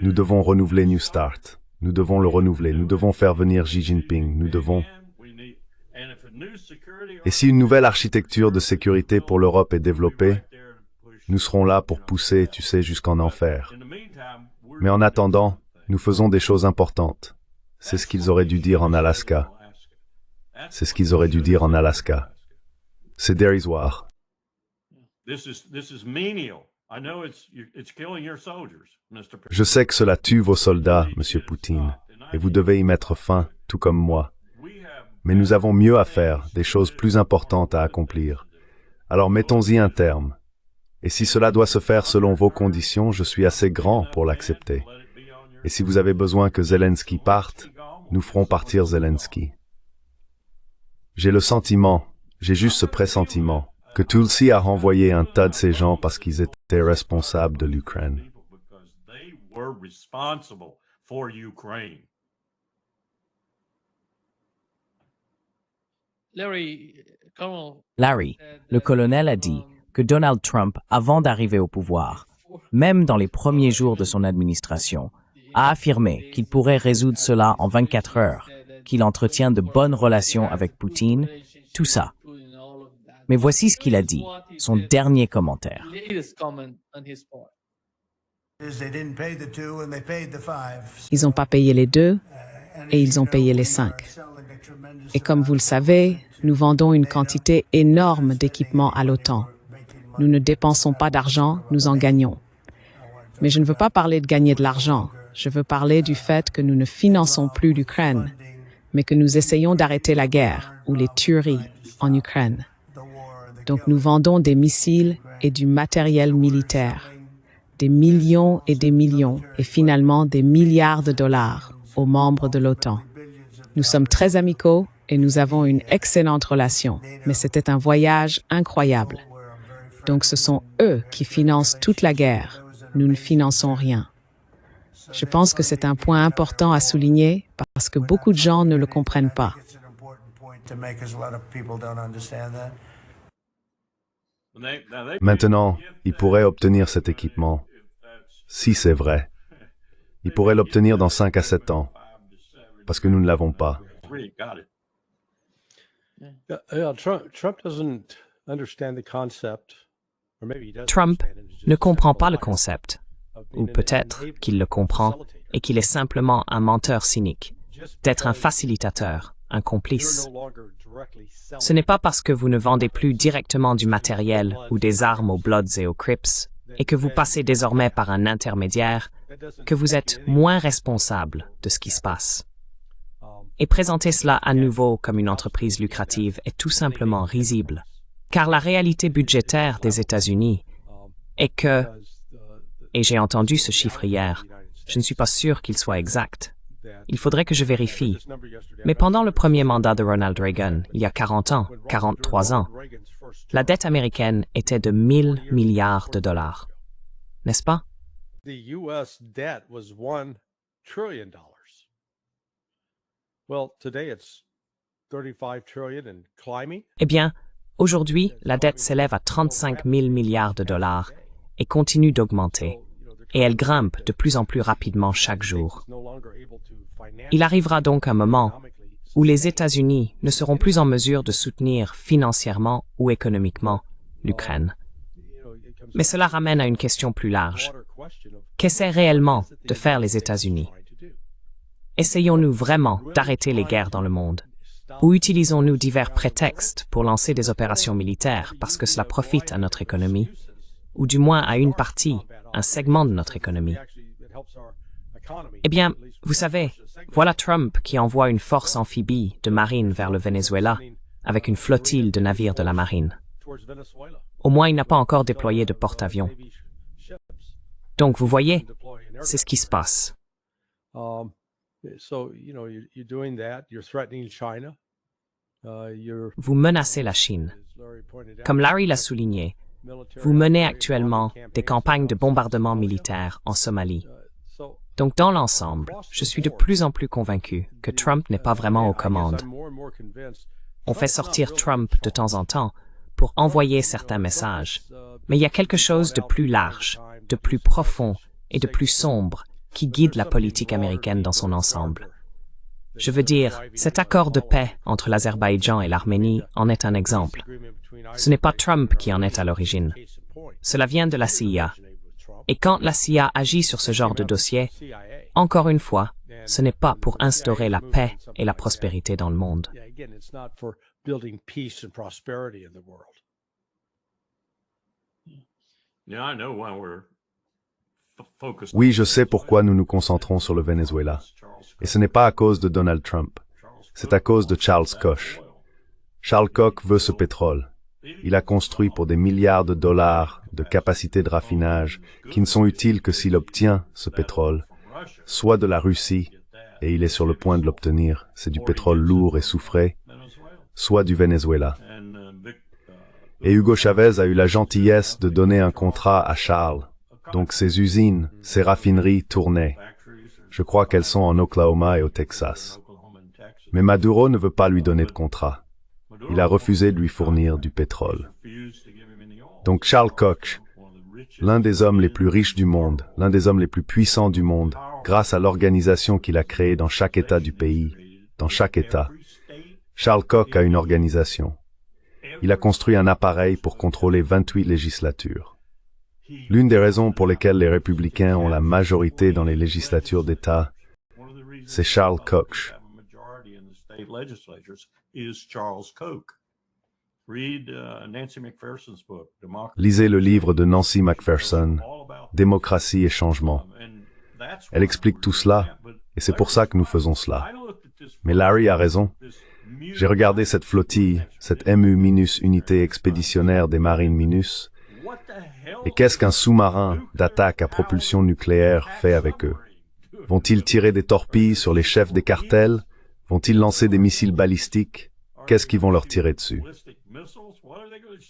nous devons renouveler New Start. Nous devons le renouveler. Nous devons faire venir Xi Jinping. Nous devons... » Et si une nouvelle architecture de sécurité pour l'Europe est développée, nous serons là pour pousser, tu sais, jusqu'en enfer. Mais en attendant, nous faisons des choses importantes. C'est ce qu'ils auraient dû dire en Alaska. C'est ce qu'ils auraient dû dire en Alaska. C'est dérisoire. Je sais que cela tue vos soldats, Monsieur Poutine, et vous devez y mettre fin, tout comme moi. Mais nous avons mieux à faire, des choses plus importantes à accomplir. Alors mettons-y un terme. Et si cela doit se faire selon vos conditions, je suis assez grand pour l'accepter. Et si vous avez besoin que Zelensky parte, nous ferons partir Zelensky. J'ai le sentiment, j'ai juste ce pressentiment, que Tulsi a renvoyé un tas de ces gens parce qu'ils étaient responsables de l'Ukraine. Larry, le colonel a dit que Donald Trump, avant d'arriver au pouvoir, même dans les premiers jours de son administration, a affirmé qu'il pourrait résoudre cela en 24 heures, qu'il entretient de bonnes relations avec Poutine, tout ça. Mais voici ce qu'il a dit, son dernier commentaire. Ils n'ont pas payé les 2 et ils ont payé les 5. Et comme vous le savez, nous vendons une quantité énorme d'équipements à l'OTAN. Nous ne dépensons pas d'argent, nous en gagnons. Mais je ne veux pas parler de gagner de l'argent. Je veux parler du fait que nous ne finançons plus l'Ukraine, mais que nous essayons d'arrêter la guerre ou les tueries en Ukraine. Donc nous vendons des missiles et du matériel militaire, des millions et finalement des milliards de dollars aux membres de l'OTAN. Nous sommes très amicaux et nous avons une excellente relation, mais c'était un voyage incroyable. Donc ce sont eux qui financent toute la guerre. Nous ne finançons rien. Je pense que c'est un point important à souligner parce que beaucoup de gens ne le comprennent pas. Maintenant, il pourrait obtenir cet équipement. Si c'est vrai, il pourrait l'obtenir dans 5 à 7 ans, parce que nous ne l'avons pas. Trump doesn't understand the concept, or maybe he does Trump understand it, he's just ne comprend pas le simple concept, of ou being an peut-être enabler, qu'il le comprend facilitator. et qu'il est simplement un menteur cynique, d'être un facilitateur, un You're complice. no longer directly selling. Ce n'est pas parce que vous ne vendez plus directement du matériel ou des armes aux Bloods et aux Crips et que vous passez désormais par un intermédiaire That doesn't que vous êtes make you moins responsable de ce qui se passe. any, Et présenter cela à nouveau comme une entreprise lucrative est tout simplement risible, car la réalité budgétaire des États-Unis est que, because et j'ai entendu ce chiffre hier, je ne suis pas sûr qu'il soit exact. Il faudrait que je vérifie. Mais pendant le premier mandat de Ronald Reagan, il y a 40 ans, 43 ans, la dette américaine était de 1000 milliards de dollars. N'est-ce pas? the U.S. debt was $1 trillion. Well, today it's 35 trillion and climbing. Eh bien, aujourd'hui, la dette s'élève à 35 000 milliards de dollars et continue d'augmenter, et elle grimpe de plus en plus rapidement chaque jour. Il arrivera donc un moment où les États-Unis ne seront plus en mesure de soutenir financièrement ou économiquement l'Ukraine. Mais cela ramène à une question plus large. Qu'essaient réellement de faire les États-Unis? Essayons-nous vraiment d'arrêter les guerres dans le monde? Ou utilisons-nous divers prétextes pour lancer des opérations militaires parce que cela profite à notre économie? Ou du moins à une partie, un segment de notre économie? Eh bien, vous savez, voilà Trump qui envoie une force amphibie de marine vers le Venezuela avec une flottille de navires de la marine. Au moins, il n'a pas encore déployé de porte-avions. Donc, vous voyez, c'est ce qui se passe. Vous menacez la Chine. Comme Larry l'a souligné, vous menez actuellement des campagnes de bombardement militaire en Somalie. Donc, dans l'ensemble, je suis de plus en plus convaincu que Trump n'est pas vraiment aux commandes. On fait sortir Trump de temps en temps pour envoyer certains messages, mais il y a quelque chose de plus large, de plus profond et de plus sombre qui guide la politique américaine dans son ensemble. Je veux dire, cet accord de paix entre l'Azerbaïdjan et l'Arménie en est un exemple. Ce n'est pas Trump qui en est à l'origine. Cela vient de la CIA. Et quand la CIA agit sur ce genre de dossier, encore une fois, ce n'est pas pour instaurer la paix et la prospérité dans le monde. Oui, je sais pourquoi nous nous concentrons sur le Venezuela. Et ce n'est pas à cause de Donald Trump. C'est à cause de Charles Koch. Charles Koch veut ce pétrole. Il a construit pour des milliards de dollars de capacités de raffinage qui ne sont utiles que s'il obtient ce pétrole, soit de la Russie, et il est sur le point de l'obtenir, c'est du pétrole lourd et soufré, soit du Venezuela. Et Hugo Chavez a eu la gentillesse de donner un contrat à Charles. Donc ses usines, ses raffineries tournaient. Je crois qu'elles sont en Oklahoma et au Texas. Mais Maduro ne veut pas lui donner de contrat. Il a refusé de lui fournir du pétrole. Donc Charles Koch, l'un des hommes les plus riches du monde, l'un des hommes les plus puissants du monde, grâce à l'organisation qu'il a créée dans chaque État du pays, dans chaque État, Charles Koch a une organisation. Il a construit un appareil pour contrôler 28 législatures. L'une des raisons pour lesquelles les républicains ont la majorité dans les législatures d'État, c'est Charles Koch. Lisez le livre de Nancy McPherson, Démocratie et changement. Elle explique tout cela, et c'est pour ça que nous faisons cela. Mais Larry a raison. J'ai regardé cette flottille, cette MU- unité expéditionnaire des marines MINUS, et qu'est-ce qu'un sous-marin d'attaque à propulsion nucléaire fait avec eux? Vont-ils tirer des torpilles sur les chefs des cartels? Vont-ils lancer des missiles balistiques? Qu'est-ce qu'ils vont leur tirer dessus?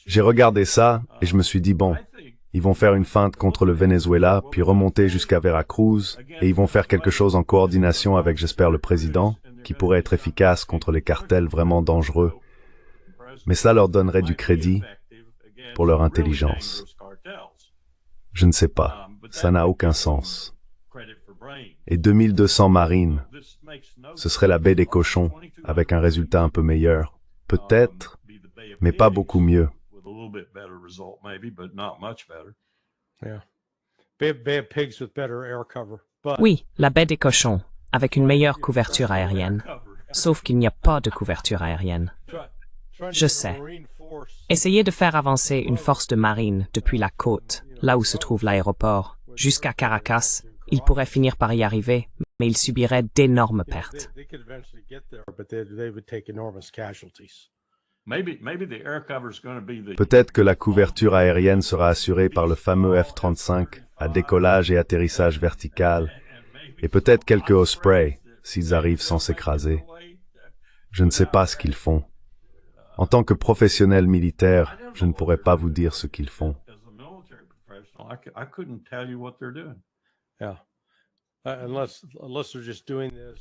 J'ai regardé ça et je me suis dit, bon, Ils vont faire une feinte contre le Venezuela, puis remonter jusqu'à Veracruz, et ils vont faire quelque chose en coordination avec, j'espère, le président, qui pourrait être efficace contre les cartels vraiment dangereux. Mais ça leur donnerait du crédit pour leur intelligence. Je ne sais pas, ça n'a aucun sens. Et 2200 marines, ce serait la baie des cochons, avec un résultat un peu meilleur. Peut-être, mais pas beaucoup mieux. Oui, la baie des cochons, avec une meilleure couverture aérienne. Sauf qu'il n'y a pas de couverture aérienne. Je sais. Essayez de faire avancer une force de marine depuis la côte, là où se trouve l'aéroport, jusqu'à Caracas. Ils pourraient finir par y arriver, mais ils subiraient d'énormes pertes. Peut-être que la couverture aérienne sera assurée par le fameux F-35 à décollage et atterrissage vertical, et peut-être quelques Osprey, s'ils arrivent sans s'écraser. Je ne sais pas ce qu'ils font. En tant que professionnel militaire, je ne pourrais pas vous dire ce qu'ils font.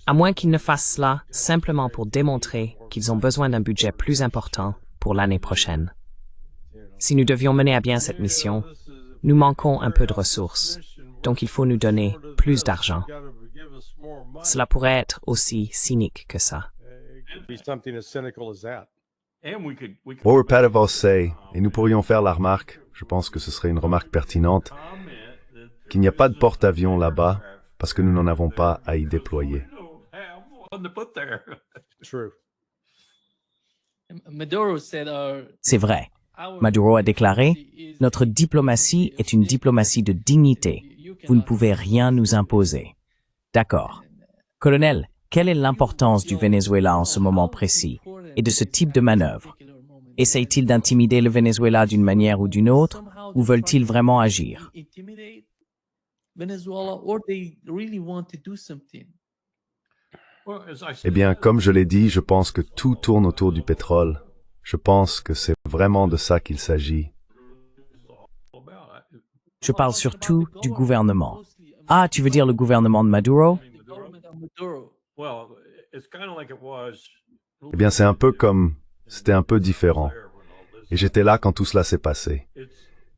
À moins qu'ils ne fassent cela simplement pour démontrer qu'ils ont besoin d'un budget plus important pour l'année prochaine. Si nous devions mener à bien cette mission, nous manquons un peu de ressources, donc il faut nous donner plus d'argent. Cela pourrait être aussi cynique que ça. Or Padavos say, et nous pourrions faire la remarque, je pense que ce serait une remarque pertinente, qu'il n'y a pas de porte-avions là-bas, parce que nous n'en avons pas à y déployer. C'est vrai. Maduro a déclaré, « Notre diplomatie est une diplomatie de dignité. Vous ne pouvez rien nous imposer. » D'accord. Colonel, quelle est l'importance du Venezuela en ce moment précis et de ce type de manœuvre? Essayent-ils d'intimider le Venezuela d'une manière ou d'une autre, ou veulent-ils vraiment agir? Eh bien, comme je l'ai dit, je pense que tout tourne autour du pétrole. Je pense que c'est vraiment de ça qu'il s'agit. Je parle surtout du gouvernement. Ah, tu veux dire le gouvernement de Maduro? Eh bien, c'est un peu comme... C'était un peu différent. Et j'étais là quand tout cela s'est passé.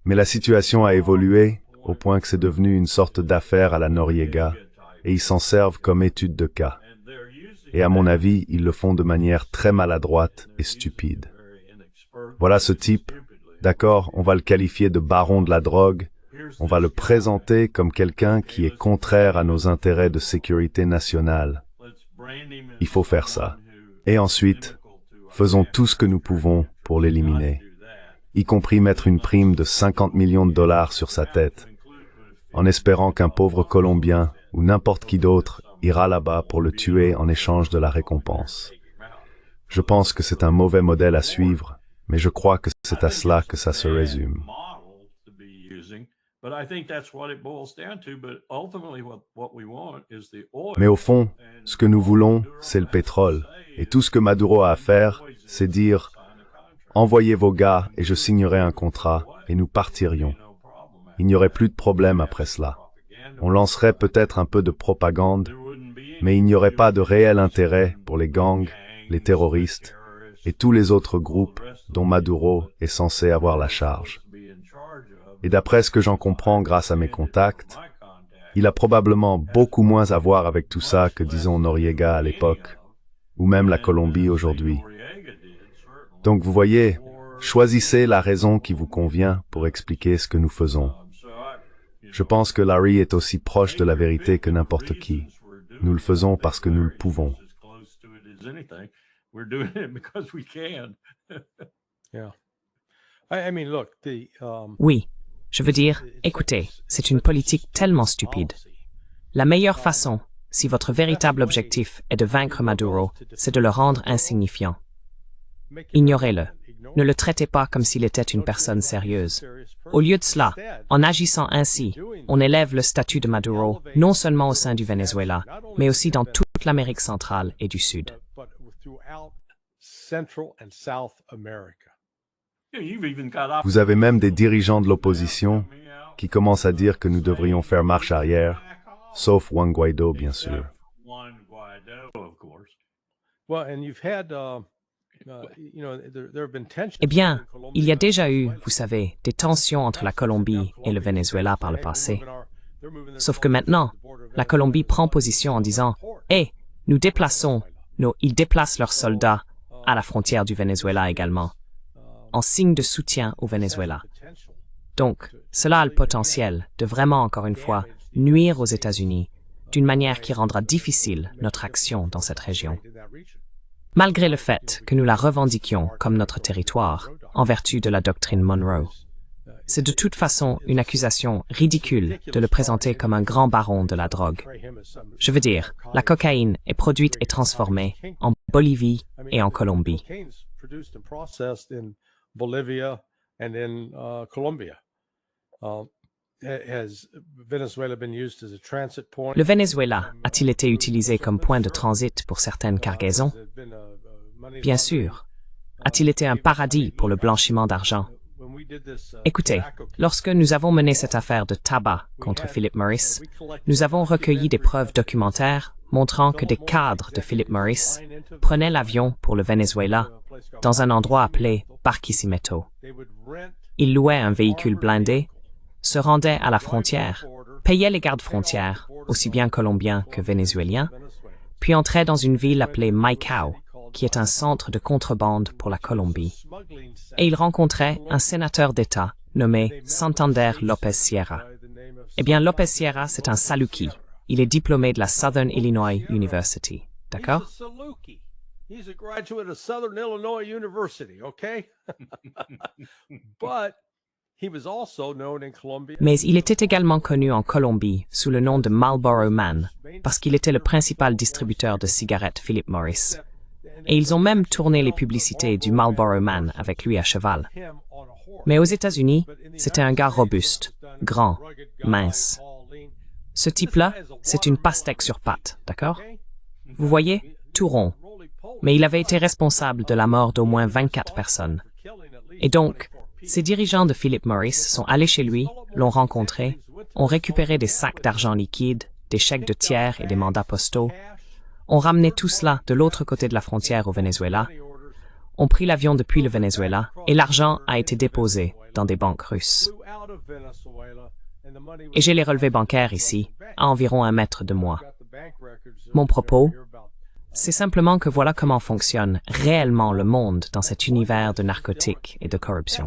Mais la situation a évolué au point que c'est devenu une sorte d'affaire à la Noriega, et ils s'en servent comme étude de cas. Et à mon avis, ils le font de manière très maladroite et stupide. Voilà ce type, d'accord, on va le qualifier de baron de la drogue, on va le présenter comme quelqu'un qui est contraire à nos intérêts de sécurité nationale. Il faut faire ça. Et ensuite, faisons tout ce que nous pouvons pour l'éliminer, y compris mettre une prime de 50 millions de dollars sur sa tête, en espérant qu'un pauvre Colombien ou n'importe qui d'autre ira là-bas pour le tuer en échange de la récompense. Je pense que c'est un mauvais modèle à suivre, mais je crois que c'est à cela que ça se résume. Mais au fond, ce que nous voulons, c'est le pétrole. Et tout ce que Maduro a à faire, c'est dire « Envoyez vos gars et je signerai un contrat et nous partirions. » Il n'y aurait plus de problème après cela. On lancerait peut-être un peu de propagande, mais il n'y aurait pas de réel intérêt pour les gangs, les terroristes et tous les autres groupes dont Maduro est censé avoir la charge. Et d'après ce que j'en comprends grâce à mes contacts, il a probablement beaucoup moins à voir avec tout ça que, disons, Noriega à l'époque, ou même la Colombie aujourd'hui. Donc vous voyez, choisissez la raison qui vous convient pour expliquer ce que nous faisons. Je pense que Larry est aussi proche de la vérité que n'importe qui. Nous le faisons parce que nous le pouvons. Oui, je veux dire, écoutez, c'est une politique tellement stupide. La meilleure façon, si votre véritable objectif est de vaincre Maduro, c'est de le rendre insignifiant. Ignorez-le. Ne le traitez pas comme s'il était une personne sérieuse. Au lieu de cela, en agissant ainsi, on élève le statut de Maduro non seulement au sein du Venezuela, mais aussi dans toute l'Amérique centrale et du Sud. Vous avez même des dirigeants de l'opposition qui commencent à dire que nous devrions faire marche arrière, sauf Juan Guaido, bien sûr. Juan Guaido, of course. Well, and you've had, there have been tensions. Eh bien, il y a déjà eu, vous savez, des tensions entre la Colombie et le Venezuela par le passé. Sauf que maintenant, la Colombie prend position en disant « Hé, nous déplaçons, ils déplacent leurs soldats à la frontière du Venezuela également, en signe de soutien au Venezuela. » Donc, cela a le potentiel de vraiment, encore une fois, nuire aux États-Unis d'une manière qui rendra difficile notre action dans cette région. Malgré le fait que nous la revendiquions comme notre territoire, en vertu de la doctrine Monroe. C'est de toute façon une accusation ridicule de le présenter comme un grand baron de la drogue. Je veux dire, la cocaïne est produite et transformée en Bolivie et en Colombie. Le Venezuela a-t-il été utilisé comme point de transit pour certaines cargaisons? Bien sûr. A-t-il été un paradis pour le blanchiment d'argent? Écoutez, lorsque nous avons mené cette affaire de tabac contre Philip Morris, nous avons recueilli des preuves documentaires montrant que des cadres de Philip Morris prenaient l'avion pour le Venezuela dans un endroit appelé Barquisimeto. Ils louaient un véhicule blindé, se rendaient à la frontière, payaient les gardes-frontières, aussi bien colombiens que vénézuéliens, puis entraient dans une ville appelée Maicao, qui est un centre de contrebande pour la Colombie. Et ils rencontraient un sénateur d'État nommé Santander López Sierra. Eh bien, López Sierra, c'est un Saluki. Il est diplômé de la Southern Illinois University. D'accord? He's a graduate of Southern Illinois University, okay? But he was also known in Colombia. Mais il était également connu en Colombie sous le nom de Marlboro Man, parce qu'il était le principal distributeur de cigarettes Philip Morris. Et ils ont même tourné les publicités du Marlboro Man avec lui à cheval. Mais aux États-Unis, c'était un gars robuste, grand, mince. Ce type-là, c'est une pastèque sur pattes, d'accord? Vous voyez, tout rond. Mais il avait été responsable de la mort d'au moins 24 personnes. Et donc, ces dirigeants de Philip Morris sont allés chez lui, l'ont rencontré, ont récupéré des sacs d'argent liquide, des chèques de tiers et des mandats postaux, ont ramené tout cela de l'autre côté de la frontière au Venezuela, ont pris l'avion depuis le Venezuela et l'argent a été déposé dans des banques russes. Et j'ai les relevés bancaires ici, à environ 1 mètre de moi. Mon propos, c'est simplement que voilà comment fonctionne réellement le monde dans cet univers de narcotiques et de corruption.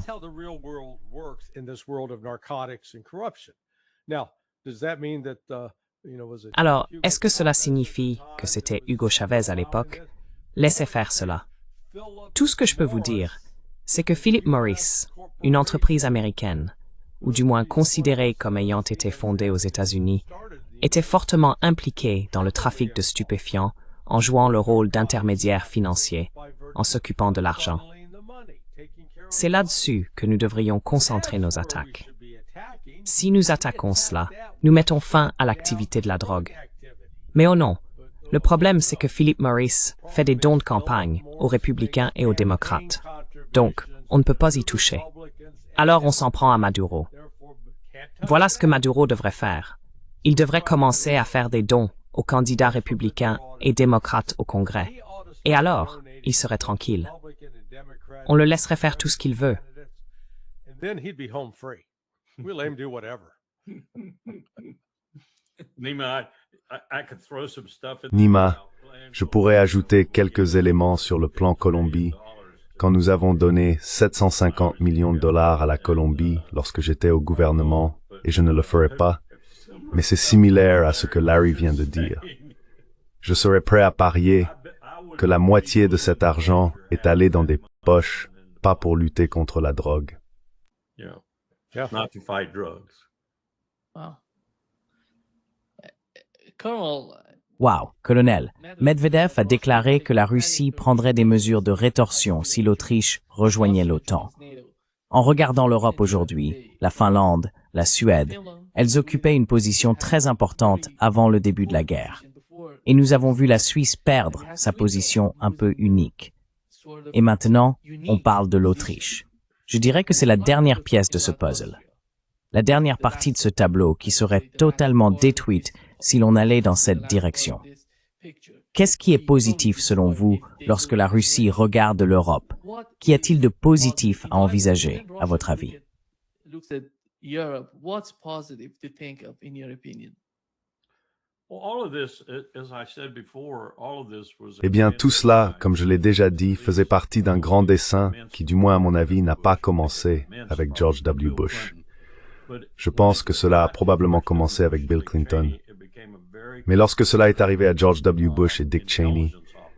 Alors, est-ce que cela signifie que c'était Hugo Chavez à l'époque? Laissez faire cela. Tout ce que je peux vous dire, c'est que Philip Morris, une entreprise américaine, ou du moins considérée comme ayant été fondée aux États-Unis, était fortement impliqué dans le trafic de stupéfiants en jouant le rôle d'intermédiaire financier, en s'occupant de l'argent. C'est là-dessus que nous devrions concentrer nos attaques. Si nous attaquons cela, nous mettons fin à l'activité de la drogue. Mais oh non, le problème c'est que Philip Morris fait des dons de campagne aux républicains et aux démocrates. Donc, on ne peut pas y toucher. Alors on s'en prend à Maduro. Voilà ce que Maduro devrait faire. Il devrait commencer à faire des dons aux candidats républicains et démocrates au Congrès. Et alors, il serait tranquille. On le laisserait faire tout ce qu'il veut. Nima, je pourrais ajouter quelques éléments sur le plan Colombie. Quand nous avons donné 750 millions de dollars à la Colombie lorsque j'étais au gouvernement, et je ne le ferai pas, mais c'est similaire à ce que Larry vient de dire. Je serais prêt à parier que la moitié de cet argent est allé dans des poches, pas pour lutter contre la drogue. Not to fight drugs. Wow, colonel, Medvedev a déclaré que la Russie prendrait des mesures de rétorsion si l'Autriche rejoignait l'OTAN. En regardant l'Europe aujourd'hui, la Finlande, la Suède, elles occupaient une position très importante avant le début de la guerre. Et nous avons vu la Suisse perdre sa position un peu unique. Et maintenant, on parle de l'Autriche. Je dirais que c'est la dernière pièce de ce puzzle. la dernière partie de ce tableau qui serait totalement détruite si l'on allait dans cette direction. Qu'est-ce qui est positif selon vous lorsque la Russie regarde l'Europe? Qu'y a-t-il de positif à envisager, à votre avis? Eh bien, tout cela, comme je l'ai déjà dit, faisait partie d'un grand dessein qui, du moins à mon avis, n'a pas commencé avec George W. Bush. Je pense que cela a probablement commencé avec Bill Clinton. Mais lorsque cela est arrivé à George W. Bush et Dick Cheney,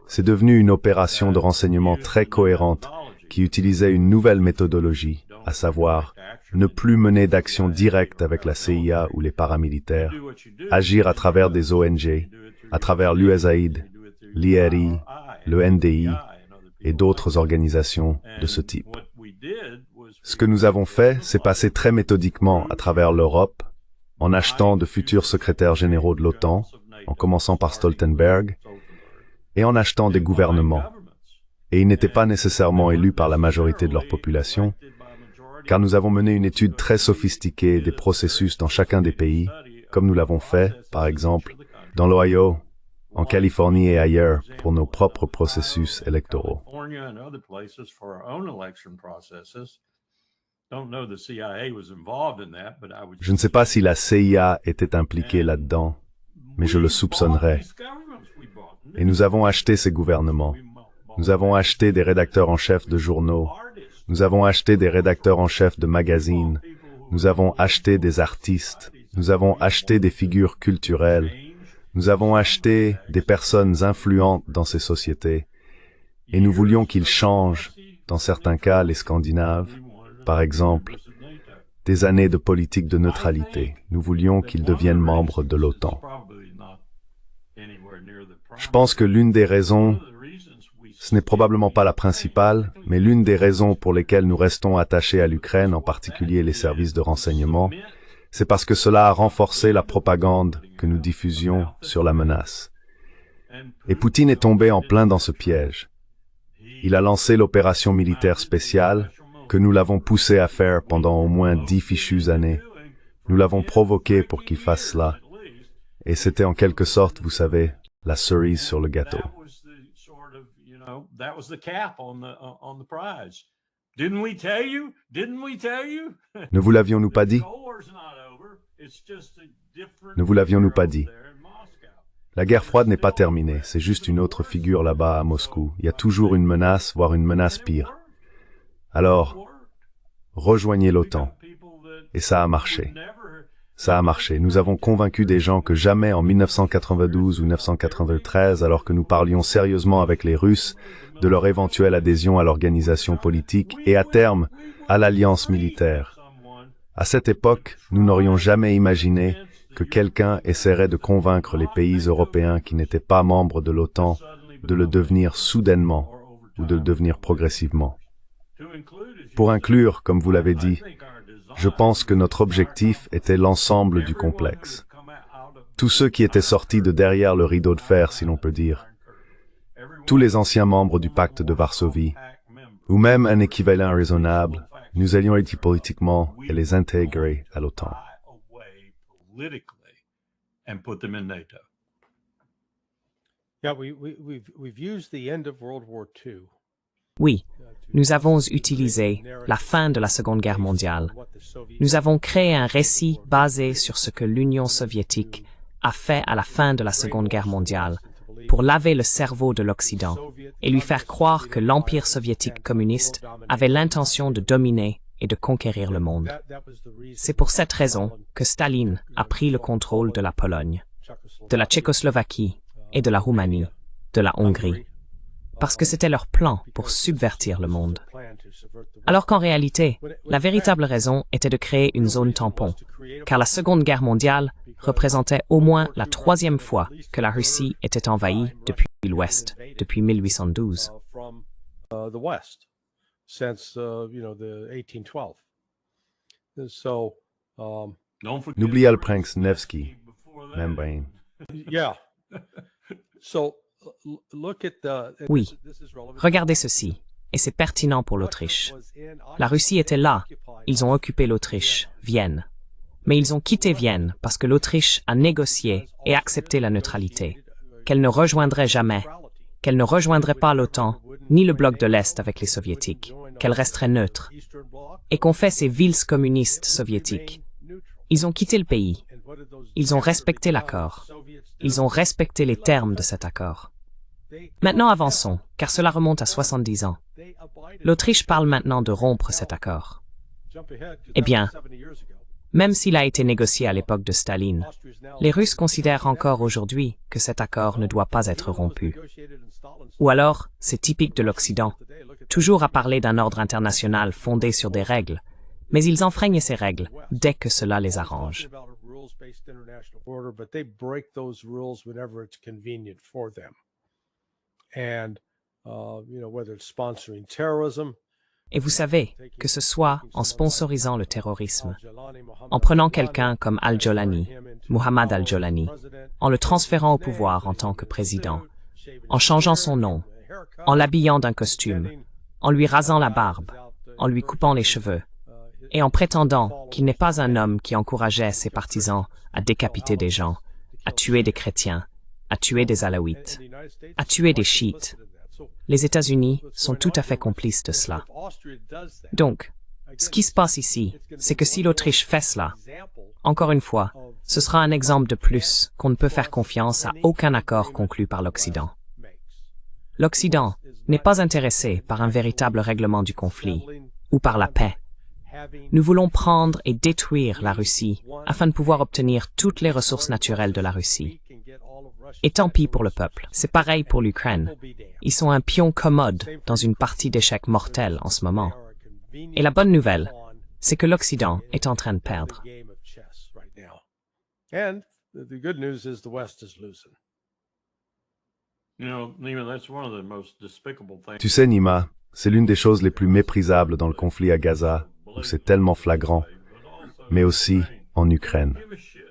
c'est devenu une opération de renseignement très cohérente qui utilisait une nouvelle méthodologie, à savoir ne plus mener d'action directe avec la CIA ou les paramilitaires, agir à travers des ONG, à travers l'USAID, l'IRI, le NDI et d'autres organisations de ce type. Ce que nous avons fait, c'est passer très méthodiquement à travers l'Europe, en achetant de futurs secrétaires généraux de l'OTAN, en commençant par Stoltenberg, et en achetant des gouvernements. Et ils n'étaient pas nécessairement élus par la majorité de leur population, car nous avons mené une étude très sophistiquée des processus dans chacun des pays, comme nous l'avons fait, par exemple, dans l'Ohio, en Californie et ailleurs, pour nos propres processus électoraux. Je ne sais pas si la CIA était impliquée là-dedans, mais je le soupçonnerais. Et nous avons acheté ces gouvernements. Nous avons acheté des rédacteurs en chef de journaux. Nous avons acheté des rédacteurs en chef de magazines. Nous avons acheté des artistes. Nous avons acheté des figures culturelles. Nous avons acheté des personnes influentes dans ces sociétés. Et nous voulions qu'ils changent, dans certains cas les Scandinaves, par exemple, des années de politique de neutralité. Nous voulions qu'ils deviennent membres de l'OTAN. Je pense que l'une des raisons, ce n'est probablement pas la principale, mais l'une des raisons pour lesquelles nous restons attachés à l'Ukraine, en particulier les services de renseignement, c'est parce que cela a renforcé la propagande que nous diffusions sur la menace. Et Poutine est tombé en plein dans ce piège. Il a lancé l'opération militaire spéciale, que nous l'avons poussé à faire pendant au moins 10 fichues années. Nous l'avons provoqué pour qu'il fasse cela. Et c'était en quelque sorte, vous savez, la cerise sur le gâteau. Ne vous l'avions-nous pas dit? Ne vous l'avions-nous pas dit? La guerre froide n'est pas terminée, c'est juste une autre figure là-bas à Moscou. Il y a toujours une menace, voire une menace pire. Alors, rejoignez l'OTAN. Et ça a marché. Ça a marché. Nous avons convaincu des gens que jamais en 1992 ou 1993, alors que nous parlions sérieusement avec les Russes, de leur éventuelle adhésion à l'organisation politique et à terme, à l'alliance militaire. À cette époque, nous n'aurions jamais imaginé que quelqu'un essaierait de convaincre les pays européens qui n'étaient pas membres de l'OTAN de le devenir soudainement ou de le devenir progressivement. Pour inclure, comme vous l'avez dit, je pense que notre objectif était l'ensemble du complexe. Tous ceux qui étaient sortis de derrière le rideau de fer, si l'on peut dire. Tous les anciens membres du pacte de Varsovie, ou même un équivalent raisonnable, nous allions être politiquement et les intégrer à l'OTAN. Oui, nous avons utilisé la fin de la Seconde Guerre mondiale. Nous avons créé un récit basé sur ce que l'Union soviétique a fait à la fin de la Seconde Guerre mondiale pour laver le cerveau de l'Occident et lui faire croire que l'Empire soviétique communiste avait l'intention de dominer et de conquérir le monde. C'est pour cette raison que Staline a pris le contrôle de la Pologne, de la Tchécoslovaquie et de la Roumanie, de la Hongrie, parce que c'était leur plan pour subvertir le monde. Alors qu'en réalité, la véritable raison était de créer une zone tampon, car la Seconde Guerre mondiale représentait au moins la 3e fois que la Russie était envahie depuis l'Ouest, depuis 1812. N'oubliez le prince Nevsky, membrane. Oui, regardez ceci, et c'est pertinent pour l'Autriche. La Russie était là, ils ont occupé l'Autriche, Vienne. Mais ils ont quitté Vienne parce que l'Autriche a négocié et accepté la neutralité, qu'elle ne rejoindrait jamais, qu'elle ne rejoindrait pas l'OTAN, ni le bloc de l'Est avec les soviétiques, qu'elle resterait neutre, et qu'ont fait ces vils communistes soviétiques. Ils ont quitté le pays. Ils ont respecté l'accord. Ils ont respecté les termes de cet accord. Maintenant avançons, car cela remonte à 70 ans. L'Autriche parle maintenant de rompre cet accord. Eh bien, même s'il a été négocié à l'époque de Staline, les Russes considèrent encore aujourd'hui que cet accord ne doit pas être rompu. Ou alors, c'est typique de l'Occident, toujours à parler d'un ordre international fondé sur des règles, mais ils enfreignent ces règles dès que cela les arrange. Et vous savez, que ce soit en sponsorisant le terrorisme, en prenant quelqu'un comme Al-Jolani, Muhammad Al-Jolani, en le transférant au pouvoir en tant que président, en changeant son nom, en l'habillant d'un costume, en lui rasant la barbe, en lui coupant les cheveux, et en prétendant qu'il n'est pas un homme qui encourageait ses partisans à décapiter des gens, à tuer des chrétiens, à tuer des alaouites, à tuer des chiites. Les États-Unis sont tout à fait complices de cela. Donc, ce qui se passe ici, c'est que si l'Autriche fait cela, encore une fois, ce sera un exemple de plus qu'on ne peut faire confiance à aucun accord conclu par l'Occident. L'Occident n'est pas intéressé par un véritable règlement du conflit ou par la paix. Nous voulons prendre et détruire la Russie afin de pouvoir obtenir toutes les ressources naturelles de la Russie. Et tant pis pour le peuple. C'est pareil pour l'Ukraine. Ils sont un pion commode dans une partie d'échecs mortelle en ce moment. Et la bonne nouvelle, c'est que l'Occident est en train de perdre. Tu sais, Nima, c'est l'une des choses les plus méprisables dans le conflit à Gaza, où c'est tellement flagrant, mais aussi en Ukraine.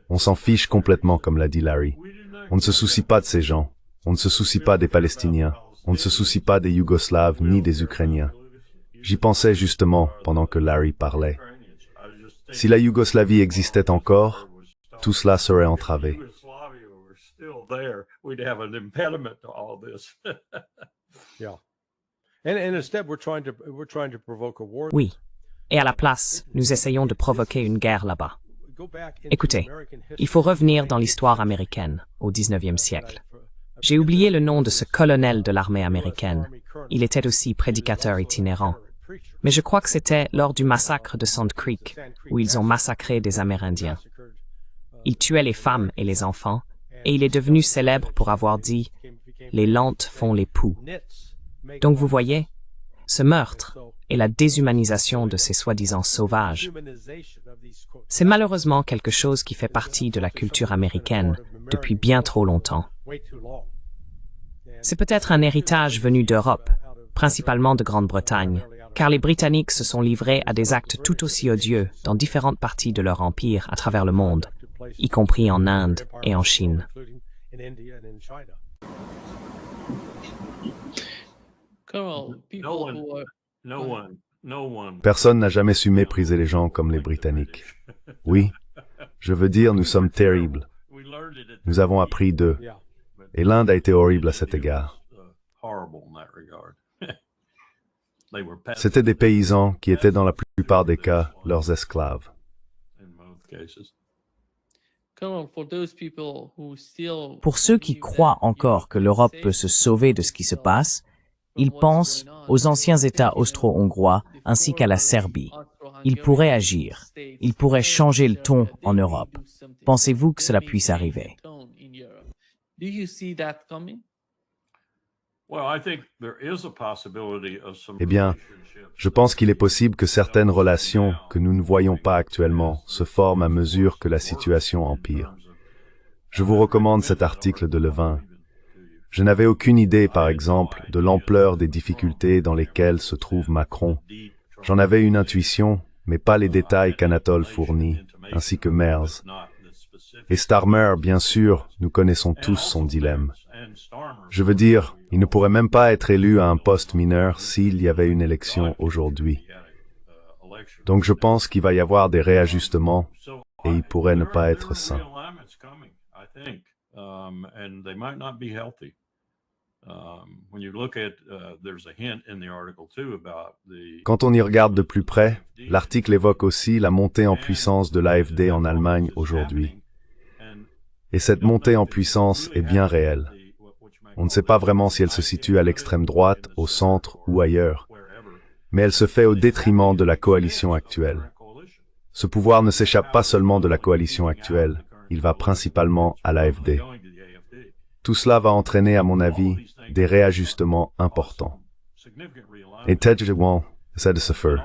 On s'en fiche complètement, comme l'a dit Larry. On ne se soucie pas de ces gens. On ne se soucie pas des Palestiniens. On ne se soucie pas des Yougoslaves ni des Ukrainiens. J'y pensais justement pendant que Larry parlait. Si la Yougoslavie existait encore, tout cela serait entravé. Oui. Et à la place, nous essayons de provoquer une guerre là-bas. Écoutez, il faut revenir dans l'histoire américaine, au 19e siècle. J'ai oublié le nom de ce colonel de l'armée américaine. Il était aussi prédicateur itinérant. Mais je crois que c'était lors du massacre de Sand Creek, où ils ont massacré des Amérindiens. Il tuait les femmes et les enfants, et il est devenu célèbre pour avoir dit « Les lentes font les poux ». Donc vous voyez, ce meurtre et la déshumanisation de ces soi-disant sauvages, c'est malheureusement quelque chose qui fait partie de la culture américaine depuis bien trop longtemps. C'est peut-être un héritage venu d'Europe, principalement de Grande-Bretagne, car les Britanniques se sont livrés à des actes tout aussi odieux dans différentes parties de leur empire à travers le monde, y compris en Inde et en Chine. Personne n'a jamais su mépriser les gens comme les Britanniques. Oui, je veux dire, nous sommes terribles. Nous avons appris d'eux. Et l'Inde a été horrible à cet égard. C'étaient des paysans qui étaient dans la plupart des cas leurs esclaves. Pour ceux qui croient encore que l'Europe peut se sauver de ce qui se passe, ils pensent aux anciens États austro-hongrois ainsi qu'à la Serbie. Ils pourraient agir. Ils pourraient changer le ton en Europe. Pensez-vous que cela puisse arriver? Eh bien, je pense qu'il est possible que certaines relations que nous ne voyons pas actuellement se forment à mesure que la situation empire. Je vous recommande cet article de Levin. Je n'avais aucune idée, par exemple, de l'ampleur des difficultés dans lesquelles se trouve Macron. J'en avais une intuition, mais pas les détails qu'Anatole fournit, ainsi que Merz. Et Starmer, bien sûr, nous connaissons tous son dilemme. Je veux dire, il ne pourrait même pas être élu à un poste mineur s'il y avait une élection aujourd'hui. Donc je pense qu'il va y avoir des réajustements et il pourrait ne pas être sain. Quand on y regarde de plus près, l'article évoque aussi la montée en puissance de l'AfD en Allemagne aujourd'hui. Et cette montée en puissance est bien réelle. On ne sait pas vraiment si elle se situe à l'extrême droite, au centre ou ailleurs, mais elle se fait au détriment de la coalition actuelle. Ce pouvoir ne s'échappe pas seulement de la coalition actuelle, il va principalement à l'AfD. Tout cela va entraîner, à mon avis, des réajustements importants. Et Ted Wong, c'est de ce feu.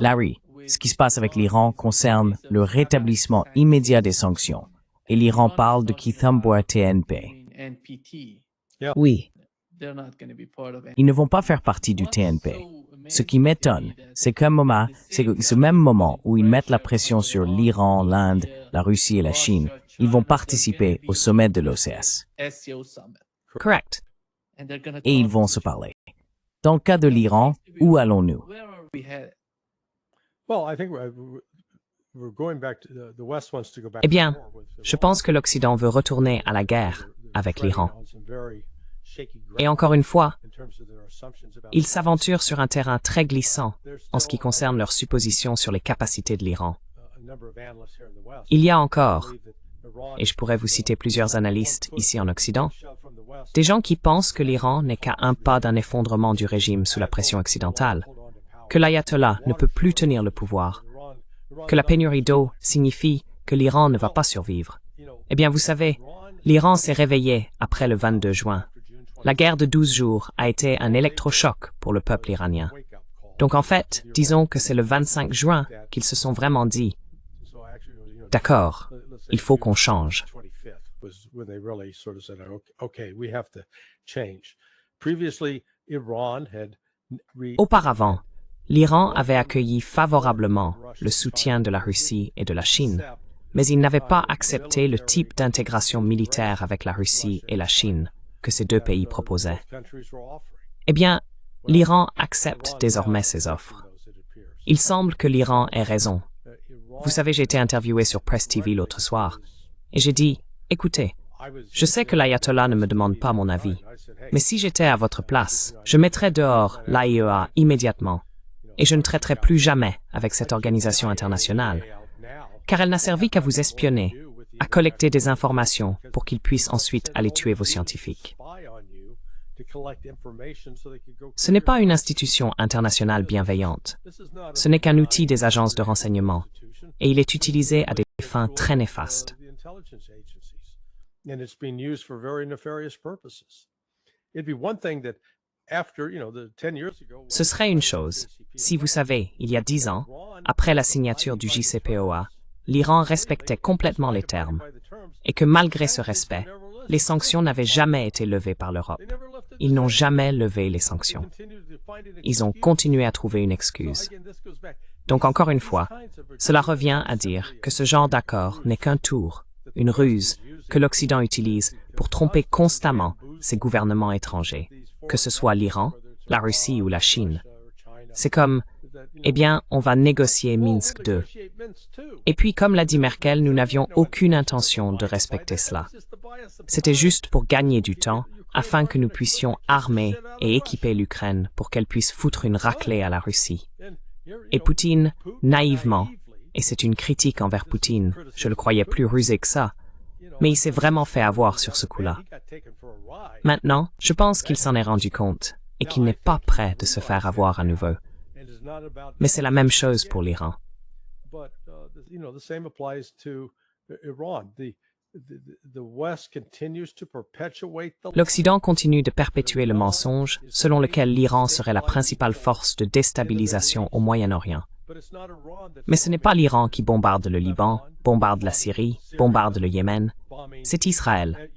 Larry, ce qui se passe avec l'Iran concerne le rétablissement immédiat des sanctions. Et l'Iran parle de Kithumbo à TNP. Oui, Ils ne vont pas faire partie du TNP. Ce qui m'étonne, c'est que ce même moment où ils mettent la pression sur l'Iran, l'Inde, la Russie et la Chine, ils vont participer au sommet de l'OCS. Correct. Et ils vont se parler. Dans le cas de l'Iran, où allons-nous? Eh bien, je pense que l'Occident veut retourner à la guerre avec l'Iran. Et encore une fois, ils s'aventurent sur un terrain très glissant en ce qui concerne leurs suppositions sur les capacités de l'Iran. Il y a encore, et je pourrais vous citer plusieurs analystes ici en Occident, des gens qui pensent que l'Iran n'est qu'à un pas d'un effondrement du régime sous la pression occidentale, que l'ayatollah ne peut plus tenir le pouvoir, que la pénurie d'eau signifie que l'Iran ne va pas survivre. Eh bien, vous savez, l'Iran s'est réveillé après le 22 juin. La guerre de 12 jours a été un électrochoc pour le peuple iranien. Donc en fait, disons que c'est le 25 juin qu'ils se sont vraiment dit « D'accord, il faut qu'on change ». Auparavant, l'Iran avait accueilli favorablement le soutien de la Russie et de la Chine, mais il n'avait pas accepté le type d'intégration militaire avec la Russie et la Chine que ces deux pays proposaient. Eh bien, l'Iran accepte désormais ces offres. Il semble que l'Iran ait raison. Vous savez, j'ai été interviewé sur Press TV l'autre soir, et j'ai dit, écoutez, je sais que l'ayatollah ne me demande pas mon avis, mais si j'étais à votre place, je mettrais dehors l'AIEA immédiatement, et je ne traiterai plus jamais avec cette organisation internationale, car elle n'a servi qu'à vous espionner, à collecter des informations pour qu'ils puissent ensuite aller tuer vos scientifiques. Ce n'est pas une institution internationale bienveillante. Ce n'est qu'un outil des agences de renseignement, et il est utilisé à des fins très néfastes. Ce serait une chose, si vous savez, il y a 10 ans, après la signature du JCPOA, l'Iran respectait complètement les termes, et que malgré ce respect, les sanctions n'avaient jamais été levées par l'Europe. Ils n'ont jamais levé les sanctions. Ils ont continué à trouver une excuse. Donc encore une fois, cela revient à dire que ce genre d'accord n'est qu'un tour, une ruse que l'Occident utilise pour tromper constamment ses gouvernements étrangers, que ce soit l'Iran, la Russie ou la Chine. C'est comme, eh bien, on va négocier Minsk 2. Et puis, comme l'a dit Merkel, nous n'avions aucune intention de respecter cela. C'était juste pour gagner du temps, afin que nous puissions armer et équiper l'Ukraine pour qu'elle puisse foutre une raclée à la Russie. Et Poutine, naïvement, et c'est une critique envers Poutine, je le croyais plus rusé que ça, mais il s'est vraiment fait avoir sur ce coup-là. Maintenant, je pense qu'il s'en est rendu compte, et qu'il n'est pas prêt de se faire avoir à nouveau. Mais c'est la même chose pour l'Iran. L'Occident continue de perpétuer le mensonge selon lequel l'Iran serait la principale force de déstabilisation au Moyen-Orient. Mais ce n'est pas l'Iran qui bombarde le Liban, bombarde la Syrie, bombarde le Yémen, c'est Israël.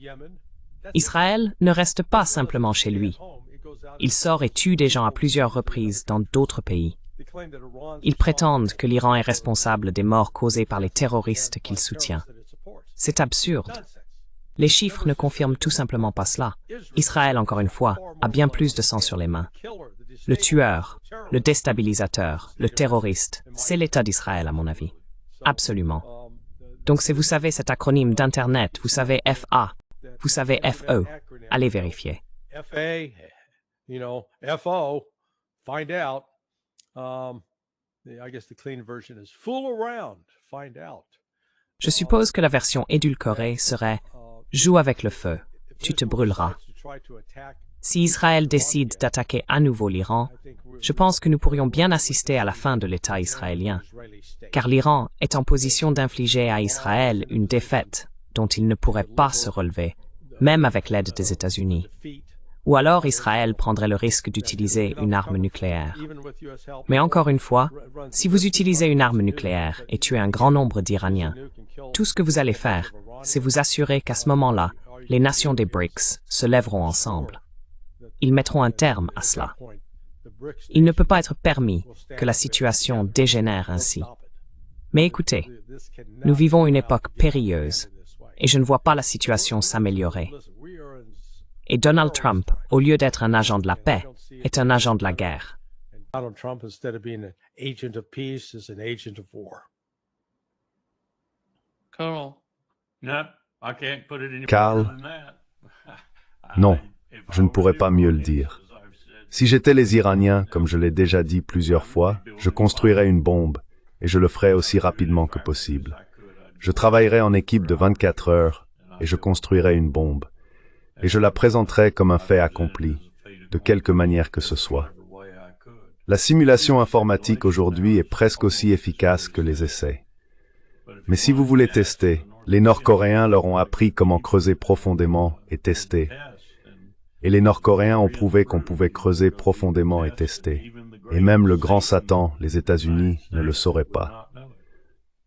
Israël ne reste pas simplement chez lui. Il sort et tue des gens à plusieurs reprises dans d'autres pays. Ils prétendent que l'Iran est responsable des morts causées par les terroristes qu'il soutient. C'est absurde. Les chiffres ne confirment tout simplement pas cela. Israël, encore une fois, a bien plus de sang sur les mains. Le tueur, le déstabilisateur, le terroriste, c'est l'État d'Israël à mon avis. Absolument. Donc si vous savez cet acronyme d'Internet, vous savez FA, vous savez FE, allez vérifier. FA, FO, find out. I guess the clean version is fool around, find out. Je suppose que la version édulcorée serait « Joue avec le feu, tu te brûleras ». Si Israël décide d'attaquer à nouveau l'Iran, je pense que nous pourrions bien assister à la fin de l'État israélien, car l'Iran est en position d'infliger à Israël une défaite dont il ne pourrait pas se relever, même avec l'aide des États-Unis. Ou alors Israël prendrait le risque d'utiliser une arme nucléaire. Mais encore une fois, si vous utilisez une arme nucléaire et tuez un grand nombre d'Iraniens, tout ce que vous allez faire, c'est vous assurer qu'à ce moment-là, les nations des BRICS se lèveront ensemble. Ils mettront un terme à cela. Il ne peut pas être permis que la situation dégénère ainsi. Mais écoutez, nous vivons une époque périlleuse et je ne vois pas la situation s'améliorer. Et Donald Trump, au lieu d'être un agent de la paix, est un agent de la guerre. Donald Trump, instead of being an agent of peace, is an agent of war. Colonel. Karl, non, je ne pourrais pas mieux le dire. Si j'étais les Iraniens, comme je l'ai déjà dit plusieurs fois, je construirais une bombe, et je le ferais aussi rapidement que possible. Je travaillerais en équipe de 24 heures, et je construirais une bombe. Et je la présenterais comme un fait accompli, de quelque manière que ce soit. La simulation informatique aujourd'hui est presque aussi efficace que les essais. Mais si vous voulez tester, les Nord-Coréens leur ont appris comment creuser profondément et tester. Et les Nord-Coréens ont prouvé qu'on pouvait creuser profondément et tester. Et même le grand Satan, les États-Unis, ne le saurait pas.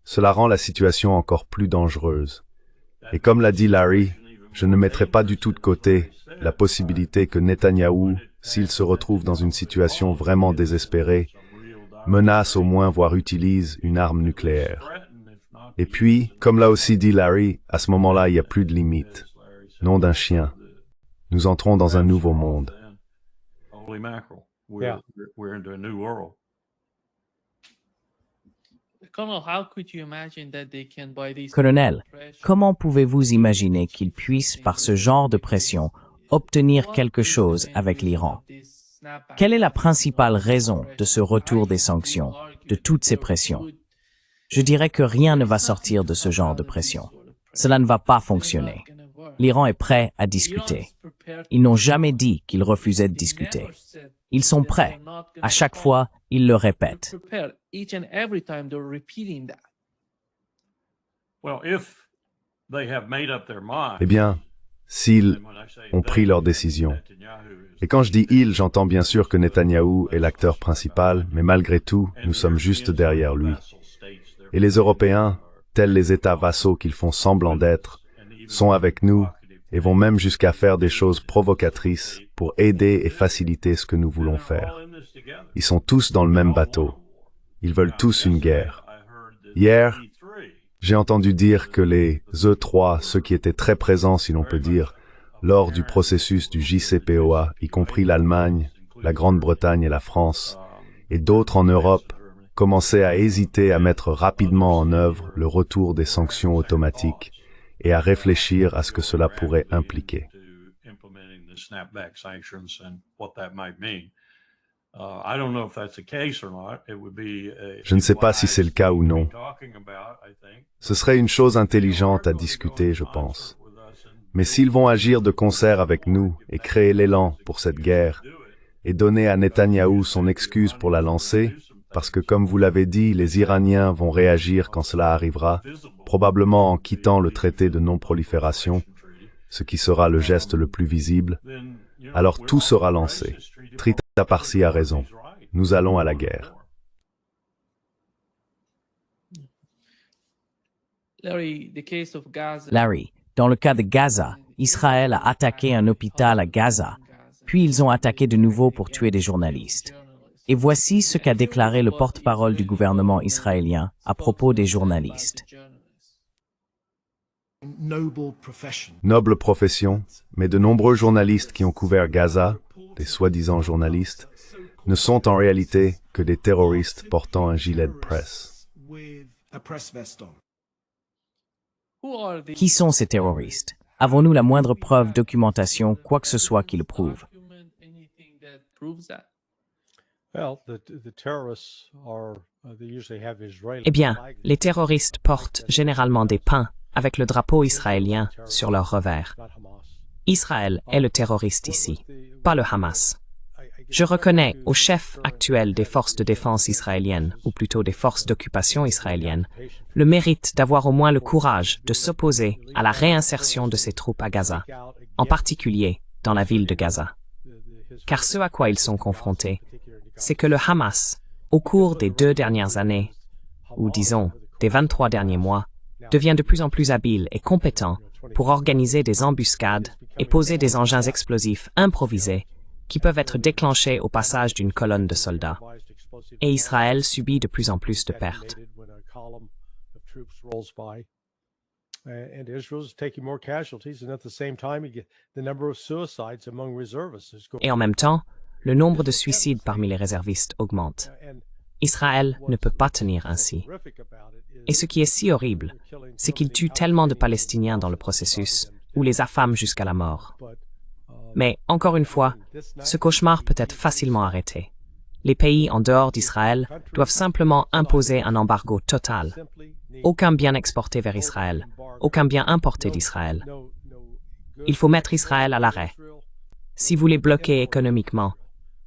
Cela rend la situation encore plus dangereuse. Et comme l'a dit Larry, je ne mettrai pas du tout de côté la possibilité que Netanyahou, s'il se retrouve dans une situation vraiment désespérée, menace au moins voire utilise une arme nucléaire. Et puis, comme l'a aussi dit Larry, à ce moment-là, il n'y a plus de limite. Nom d'un chien. Nous entrons dans un nouveau monde. Colonel, comment pouvez-vous imaginer qu'ils puissent, par ce genre de pression, obtenir quelque chose avec l'Iran? Quelle est la principale raison de ce retour des sanctions, de toutes ces pressions? Je dirais que rien ne va sortir de ce genre de pression. Cela ne va pas fonctionner. L'Iran est prêt à discuter. Ils n'ont jamais dit qu'ils refusaient de discuter. Ils sont prêts. À chaque fois, ils le répètent. Eh bien, s'ils ont pris leur décision. Et quand je dis « ils », j'entends bien sûr que Netanyahou est l'acteur principal, mais malgré tout, nous sommes juste derrière lui. Et les Européens, tels les États vassaux qu'ils font semblant d'être, sont avec nous et vont même jusqu'à faire des choses provocatrices pour aider et faciliter ce que nous voulons faire. Ils sont tous dans le même bateau. Ils veulent tous une guerre. Hier, j'ai entendu dire que les E3, ceux qui étaient très présents, si l'on peut dire, lors du processus du JCPOA, y compris l'Allemagne, la Grande-Bretagne et la France, et d'autres en Europe, commençaient à hésiter à mettre rapidement en œuvre le retour des sanctions automatiques et à réfléchir à ce que cela pourrait impliquer. Je ne sais pas si c'est le cas ou non. Ce serait une chose intelligente à discuter, je pense. Mais s'ils vont agir de concert avec nous et créer l'élan pour cette guerre, et donner à Netanyahou son excuse pour la lancer, parce que comme vous l'avez dit, les Iraniens vont réagir quand cela arrivera, probablement en quittant le traité de non-prolifération, ce qui sera le geste le plus visible, alors tout sera lancé. Trita Parsi a raison. Nous allons à la guerre. Larry, dans le cas de Gaza, Israël a attaqué un hôpital à Gaza, puis ils ont attaqué de nouveau pour tuer des journalistes. Et voici ce qu'a déclaré le porte-parole du gouvernement israélien à propos des journalistes. Noble profession, mais de nombreux journalistes qui ont couvert Gaza, des soi-disant journalistes, ne sont en réalité que des terroristes portant un gilet de presse. Who are the Qui sont ces terroristes? Avons-nous la moindre preuve, documentation, quoi que ce soit qui le prouve? document anything that proves that? Well, the terrorists are they usually have Israeli Eh bien, flag. les terroristes portent généralement des pains avec le drapeau israélien sur leur revers. Not Hamas. Israël est le terroriste ici, pas le Hamas. Je reconnais au chef actuel des forces de défense israéliennes, ou plutôt des forces d'occupation israéliennes, le mérite d'avoir au moins le courage de s'opposer à la réinsertion de ces troupes à Gaza, en particulier dans la ville de Gaza. Car ce à quoi ils sont confrontés, c'est que le Hamas, au cours des 2 dernières années, ou disons des 23 derniers mois, devient de plus en plus habile et compétent pour organiser des embuscades et poser des engins explosifs improvisés qui peuvent être déclenchés au passage d'une colonne de soldats. Et Israël subit de plus en plus de pertes. When a column of troops rolls by. And Israel's taking more casualties, and at the same time, the number of suicides among reservists is going. Et en même temps, le nombre de suicides parmi les réservistes augmente. And Israël ne peut pas tenir ainsi. horrific about it is Et ce qui est si horrible, c'est qu'il tue tellement de Palestiniens dans le processus, ou les affame jusqu'à la mort. Mais, encore une fois, ce cauchemar peut être facilement arrêté. Les pays en dehors d'Israël doivent simplement imposer un embargo total. Aucun bien exporté vers Israël, aucun bien importé d'Israël. Il faut mettre Israël à l'arrêt. Si vous les bloquez économiquement,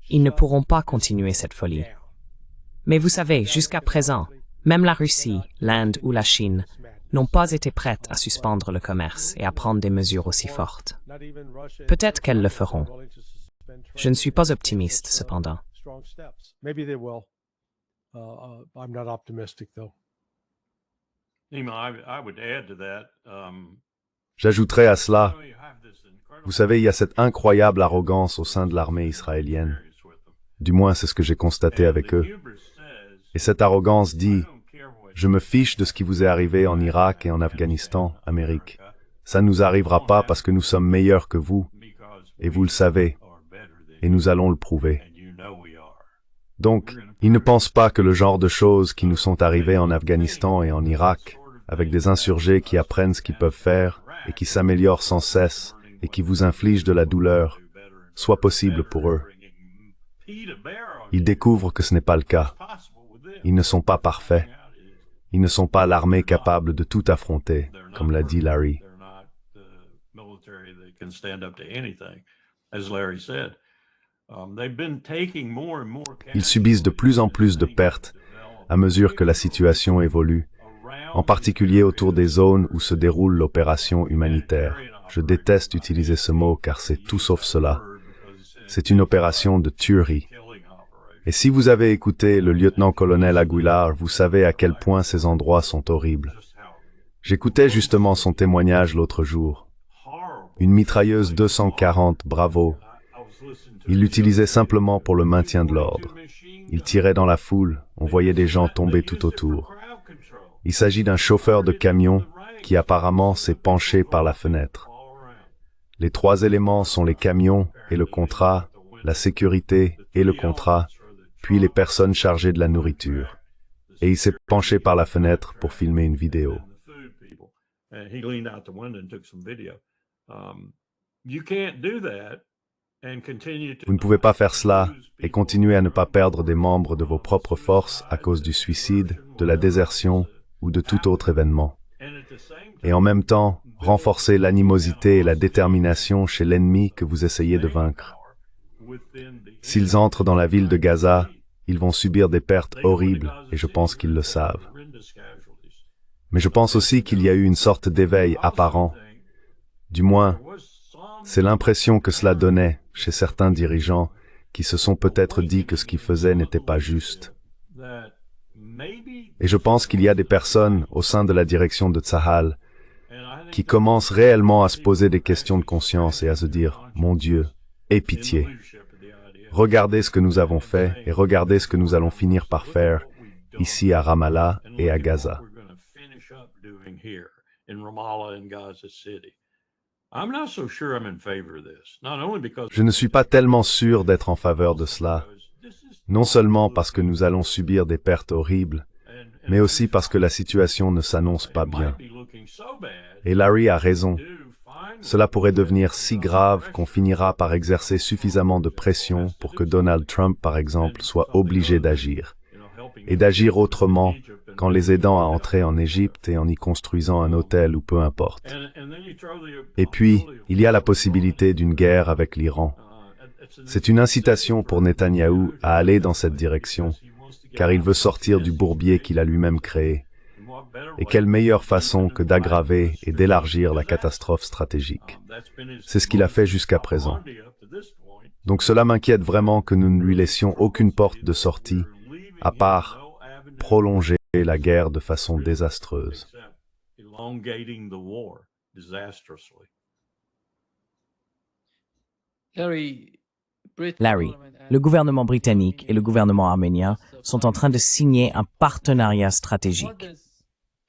ils ne pourront pas continuer cette folie. Mais vous savez, jusqu'à présent, même la Russie, l'Inde ou la Chine n'ont pas été prêtes à suspendre le commerce et à prendre des mesures aussi fortes. Peut-être qu'elles le feront. Je ne suis pas optimiste, cependant. strong steps. Maybe they will. I'm not optimistic though. Nima, I would add to that. J'ajouterai à cela, You have this incredible vous savez, il y a cette incroyable arrogance au sein de l'armée israélienne. experience with them. Du moins, c'est ce que j'ai constaté avec eux. Et cette arrogance dit, je me fiche de ce qui vous est arrivé en Irak et en Afghanistan, Amérique. Ça ne nous arrivera pas parce que nous sommes meilleurs que vous, et vous le savez, et nous allons le prouver. Donc, ils ne pensent pas que le genre de choses qui nous sont arrivées en Afghanistan et en Irak, avec des insurgés qui apprennent ce qu'ils peuvent faire et qui s'améliorent sans cesse et qui vous infligent de la douleur, soit possible pour eux. Ils découvrent que ce n'est pas le cas. Ils ne sont pas parfaits. Ils ne sont pas l'armée capable de tout affronter, comme l'a dit Larry. Ils subissent de plus en plus de pertes à mesure que la situation évolue, en particulier autour des zones où se déroule l'opération humanitaire. Je déteste utiliser ce mot car c'est tout sauf cela. C'est une opération de tuerie. Et si vous avez écouté le lieutenant-colonel Aguilar, vous savez à quel point ces endroits sont horribles. J'écoutais justement son témoignage l'autre jour. Une mitrailleuse 240 Bravo. Il l'utilisait simplement pour le maintien de l'ordre. Il tirait dans la foule, on voyait des gens tomber tout autour. Il s'agit d'un chauffeur de camion qui apparemment s'est penché par la fenêtre. Les 3 éléments sont les camions et le contrat, la sécurité et le contrat, puis les personnes chargées de la nourriture. Et il s'est penché par la fenêtre pour filmer une vidéo. Vous ne pouvez pas faire cela et continuer à ne pas perdre des membres de vos propres forces à cause du suicide, de la désertion ou de tout autre événement. Et en même temps, renforcer l'animosité et la détermination chez l'ennemi que vous essayez de vaincre. S'ils entrent dans la ville de Gaza, ils vont subir des pertes horribles et je pense qu'ils le savent. Mais je pense aussi qu'il y a eu une sorte d'éveil apparent. Du moins, c'est l'impression que cela donnait chez certains dirigeants qui se sont peut-être dit que ce qu'ils faisaient n'était pas juste. Et je pense qu'il y a des personnes au sein de la direction de Tsahal qui commencent réellement à se poser des questions de conscience et à se dire « Mon Dieu, aie pitié. Regardez ce que nous avons fait et regardez ce que nous allons finir par faire ici à Ramallah et à Gaza. » Je ne suis pas tellement sûr d'être en faveur de cela, non seulement parce que nous allons subir des pertes horribles, mais aussi parce que la situation ne s'annonce pas bien. Et Larry a raison. Cela pourrait devenir si grave qu'on finira par exercer suffisamment de pression pour que Donald Trump, par exemple, soit obligé d'agir. Et d'agir autrement qu'en les aidant à entrer en Égypte et en y construisant un hôtel ou peu importe. Et puis, il y a la possibilité d'une guerre avec l'Iran. C'est une incitation pour Netanyahou à aller dans cette direction, car il veut sortir du bourbier qu'il a lui-même créé. Et quelle meilleure façon que d'aggraver et d'élargir la catastrophe stratégique. C'est ce qu'il a fait jusqu'à présent. Donc cela m'inquiète vraiment que nous ne lui laissions aucune porte de sortie, à part prolonger la guerre de façon désastreuse. Larry, le gouvernement britannique et le gouvernement arménien sont en train de signer un partenariat stratégique.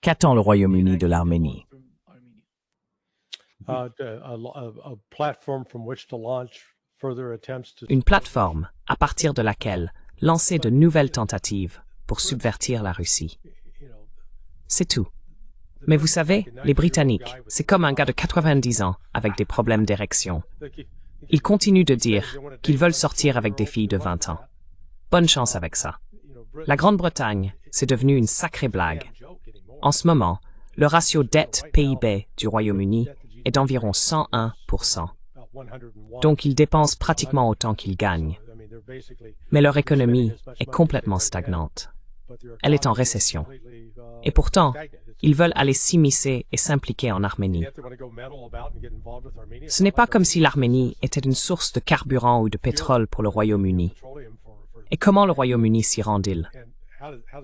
Qu'attend le Royaume-Uni de l'Arménie? Une plateforme à partir de laquelle lancer de nouvelles tentatives pour subvertir la Russie. C'est tout. Mais vous savez, les Britanniques, c'est comme un gars de 90 ans avec des problèmes d'érection. Ils continuent de dire qu'ils veulent sortir avec des filles de 20 ans. Bonne chance avec ça. La Grande-Bretagne, c'est devenu une sacrée blague. En ce moment, le ratio dette-PIB du Royaume-Uni est d'environ 101%. Donc ils dépensent pratiquement autant qu'ils gagnent. Mais leur économie est complètement stagnante. Elle est en récession. Et pourtant, ils veulent aller s'immiscer et s'impliquer en Arménie. Ce n'est pas comme si l'Arménie était une source de carburant ou de pétrole pour le Royaume-Uni. Et comment le Royaume-Uni s'y rend-il?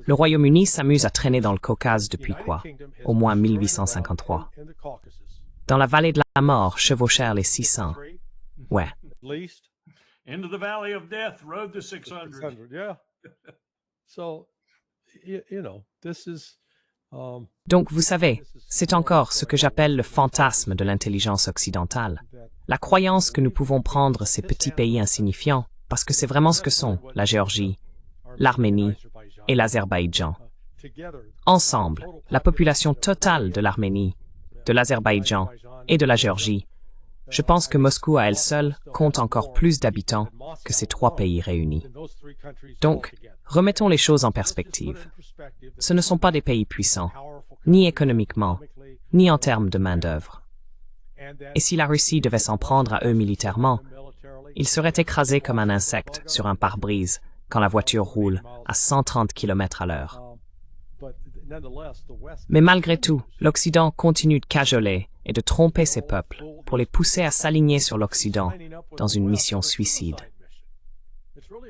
Le Royaume-Uni s'amuse à traîner dans le Caucase depuis quoi? Au moins 1853. Dans la vallée de la mort chevauchèrent les 600. Ouais. Into the valley of death, road to 600. Yeah. So, this is. Donc, vous savez, c'est encore ce que j'appelle le fantasme de l'intelligence occidentale. La croyance que nous pouvons prendre ces petits pays insignifiants, parce que c'est vraiment ce que sont la Géorgie, l'Arménie et l'Azerbaïdjan. Ensemble, la population totale de l'Arménie, de l'Azerbaïdjan et de la Géorgie, je pense que Moscou à elle seule compte encore plus d'habitants que ces trois pays réunis. Donc, remettons les choses en perspective. Ce ne sont pas des pays puissants, ni économiquement, ni en termes de main-d'œuvre. Et si la Russie devait s'en prendre à eux militairement, ils seraient écrasés comme un insecte sur un pare-brise quand la voiture roule à 130 km à l'heure. Mais malgré tout, l'Occident continue de cajoler et de tromper ses peuples pour les pousser à s'aligner sur l'Occident dans une mission suicide.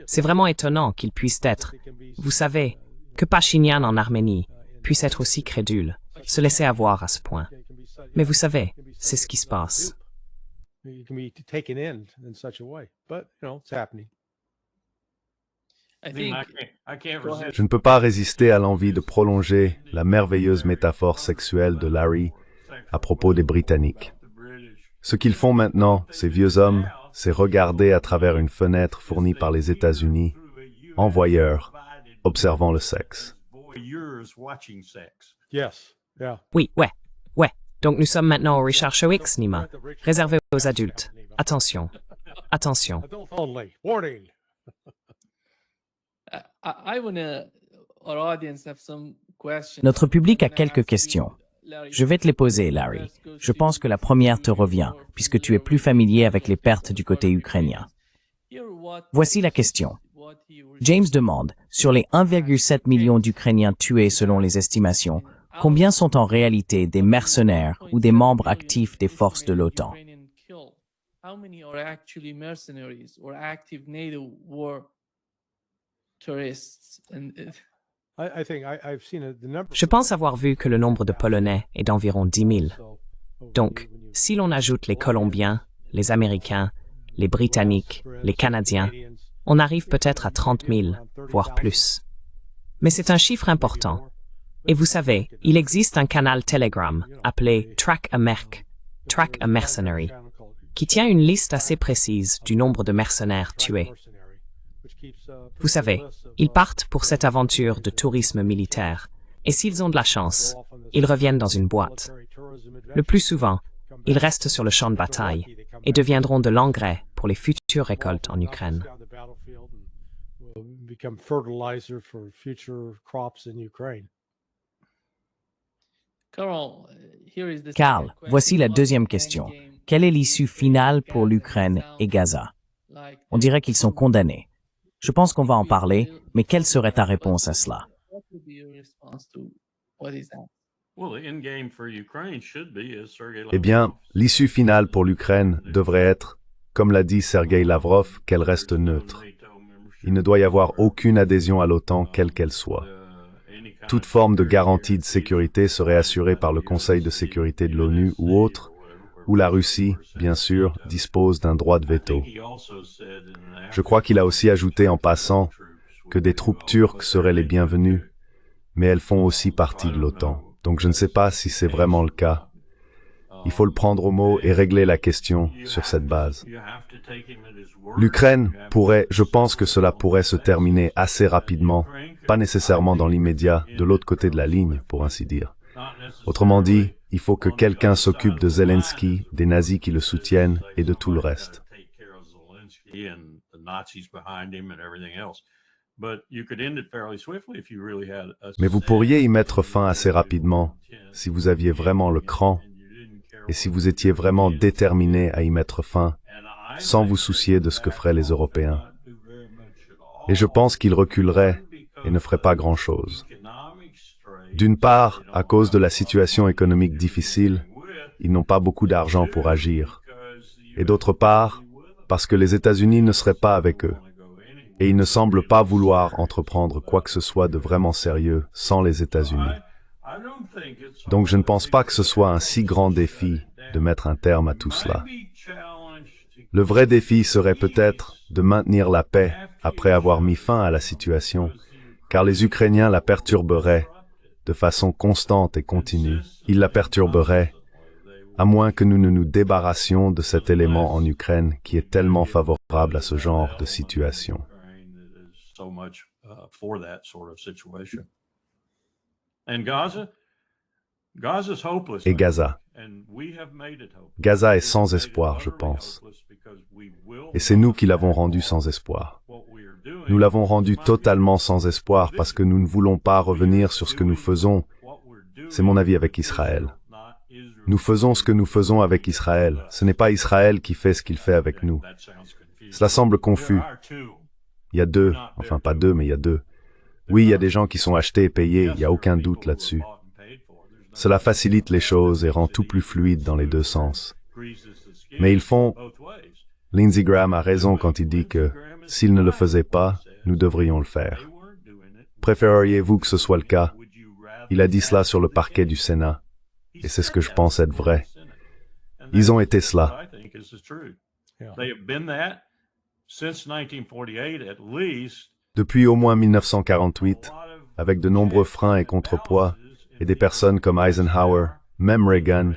C'est vraiment étonnant qu'ils puissent être, vous savez, que Pachinian en Arménie puisse être aussi crédule, se laisser avoir à ce point. Mais vous savez, c'est ce qui se passe. Je ne peux pas résister à l'envie de prolonger la merveilleuse métaphore sexuelle de Larry à propos des Britanniques. Ce qu'ils font maintenant, ces vieux hommes, c'est regarder à travers une fenêtre fournie par les États-Unis, en voyeur, observant le sexe. Oui, ouais. Donc nous sommes maintenant au Richard Show X, Nima, réservé aux adultes. Attention. Notre public a quelques questions. Je vais te les poser, Larry. Je pense que la première te revient, puisque tu es plus familier avec les pertes du côté ukrainien. Voici la question. James demande, sur les 1,7 million d'Ukrainiens tués selon les estimations, combien sont en réalité des mercenaires ou des membres actifs des forces de l'OTAN? Je pense avoir vu que le nombre de Polonais est d'environ 10 000. Donc, si l'on ajoute les Colombiens, les Américains, les Britanniques, les Canadiens, on arrive peut-être à 30 000, voire plus. Mais c'est un chiffre important. Et vous savez, il existe un canal Telegram appelé Track a Merc, Track a Mercenary, qui tient une liste assez précise du nombre de mercenaires tués. Vous savez, ils partent pour cette aventure de tourisme militaire, et s'ils ont de la chance, ils reviennent dans une boîte. Le plus souvent, ils restent sur le champ de bataille et deviendront de l'engrais pour les futures récoltes en Ukraine. Karl, voici la deuxième question. Quelle est l'issue finale pour l'Ukraine et Gaza? On dirait qu'ils sont condamnés. Je pense qu'on va en parler, mais quelle serait ta réponse à cela? Eh bien, l'issue finale pour l'Ukraine devrait être, comme l'a dit Sergei Lavrov, qu'elle reste neutre. Il ne doit y avoir aucune adhésion à l'OTAN, quelle qu'elle soit. Toute forme de garantie de sécurité serait assurée par le Conseil de sécurité de l'ONU ou autre, où la Russie, bien sûr, dispose d'un droit de veto. Je crois qu'il a aussi ajouté en passant que des troupes turques seraient les bienvenues, mais elles font aussi partie de l'OTAN. Donc je ne sais pas si c'est vraiment le cas. Il faut le prendre au mot et régler la question sur cette base. L'Ukraine pourrait, je pense que cela pourrait se terminer assez rapidement, pas nécessairement dans l'immédiat, de l'autre côté de la ligne, pour ainsi dire. Autrement dit, il faut que quelqu'un s'occupe de Zelensky, des nazis qui le soutiennent et de tout le reste. Mais vous pourriez y mettre fin assez rapidement si vous aviez vraiment le cran et si vous étiez vraiment déterminé à y mettre fin, sans vous soucier de ce que feraient les Européens. Et je pense qu'ils reculeraient et ne feraient pas grand-chose. D'une part, à cause de la situation économique difficile, ils n'ont pas beaucoup d'argent pour agir. Et d'autre part, parce que les États-Unis ne seraient pas avec eux. Et ils ne semblent pas vouloir entreprendre quoi que ce soit de vraiment sérieux sans les États-Unis. Donc je ne pense pas que ce soit un si grand défi de mettre un terme à tout cela. Le vrai défi serait peut-être de maintenir la paix après avoir mis fin à la situation, car les Ukrainiens la perturberaient de façon constante et continue. Ils la perturberaient, à moins que nous ne nous débarrassions de cet élément en Ukraine qui est tellement favorable à ce genre de situation. Et Gaza. Gaza est sans espoir, je pense. Et c'est nous qui l'avons rendu sans espoir. Nous l'avons rendu totalement sans espoir parce que nous ne voulons pas revenir sur ce que nous faisons. C'est mon avis avec Israël. Nous faisons ce que nous faisons avec Israël. Ce n'est pas Israël qui fait ce qu'il fait avec nous. Cela semble confus. Il y a deux, enfin pas deux, mais il y a deux. Oui, il y a des gens qui sont achetés et payés, il n'y a aucun doute là-dessus. Cela facilite les choses et rend tout plus fluide dans les deux sens. Mais ils font... Lindsey Graham a raison quand il dit que, s'ils ne le faisaient pas, nous devrions le faire. Préféreriez-vous que ce soit le cas? Il a dit cela sur le parquet du Sénat, et c'est ce que je pense être vrai. Ils ont été cela. Depuis au moins 1948, avec de nombreux freins et contrepoids, et des personnes comme Eisenhower, même Reagan,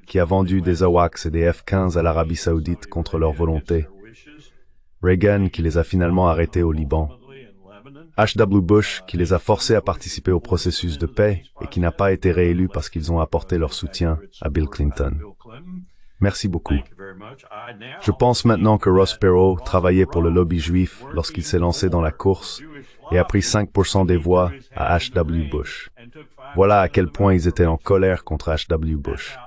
qui a vendu des AWACS et des F-15 à l'Arabie Saoudite contre leur volonté. Reagan qui les a finalement arrêtés au Liban. H.W. Bush qui les a forcés à participer au processus de paix et qui n'a pas été réélu parce qu'ils ont apporté leur soutien à Bill Clinton. Merci beaucoup. Je pense maintenant que Ross Perot travaillait pour le lobby juif lorsqu'il s'est lancé dans la course et a pris 5% des voix à H.W. Bush. Voilà à quel point ils étaient en colère contre H.W. Bush.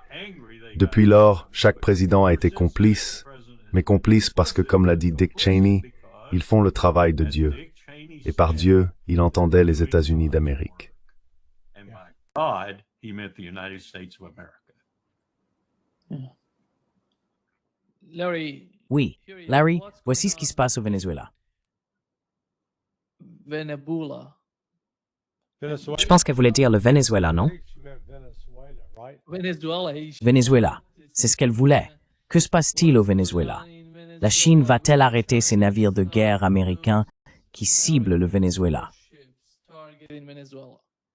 Depuis lors, chaque président a été complice, mais complice parce que, comme l'a dit Dick Cheney, ils font le travail de Dieu. Et par Dieu, il entendait les États-Unis d'Amérique. Oui, Larry, voici ce qui se passe au Venezuela. Je pense qu'elle voulait dire le Venezuela, non? Venezuela, c'est ce qu'elle voulait. Que se passe-t-il au Venezuela? La Chine va-t-elle arrêter ses navires de guerre américains qui ciblent le Venezuela?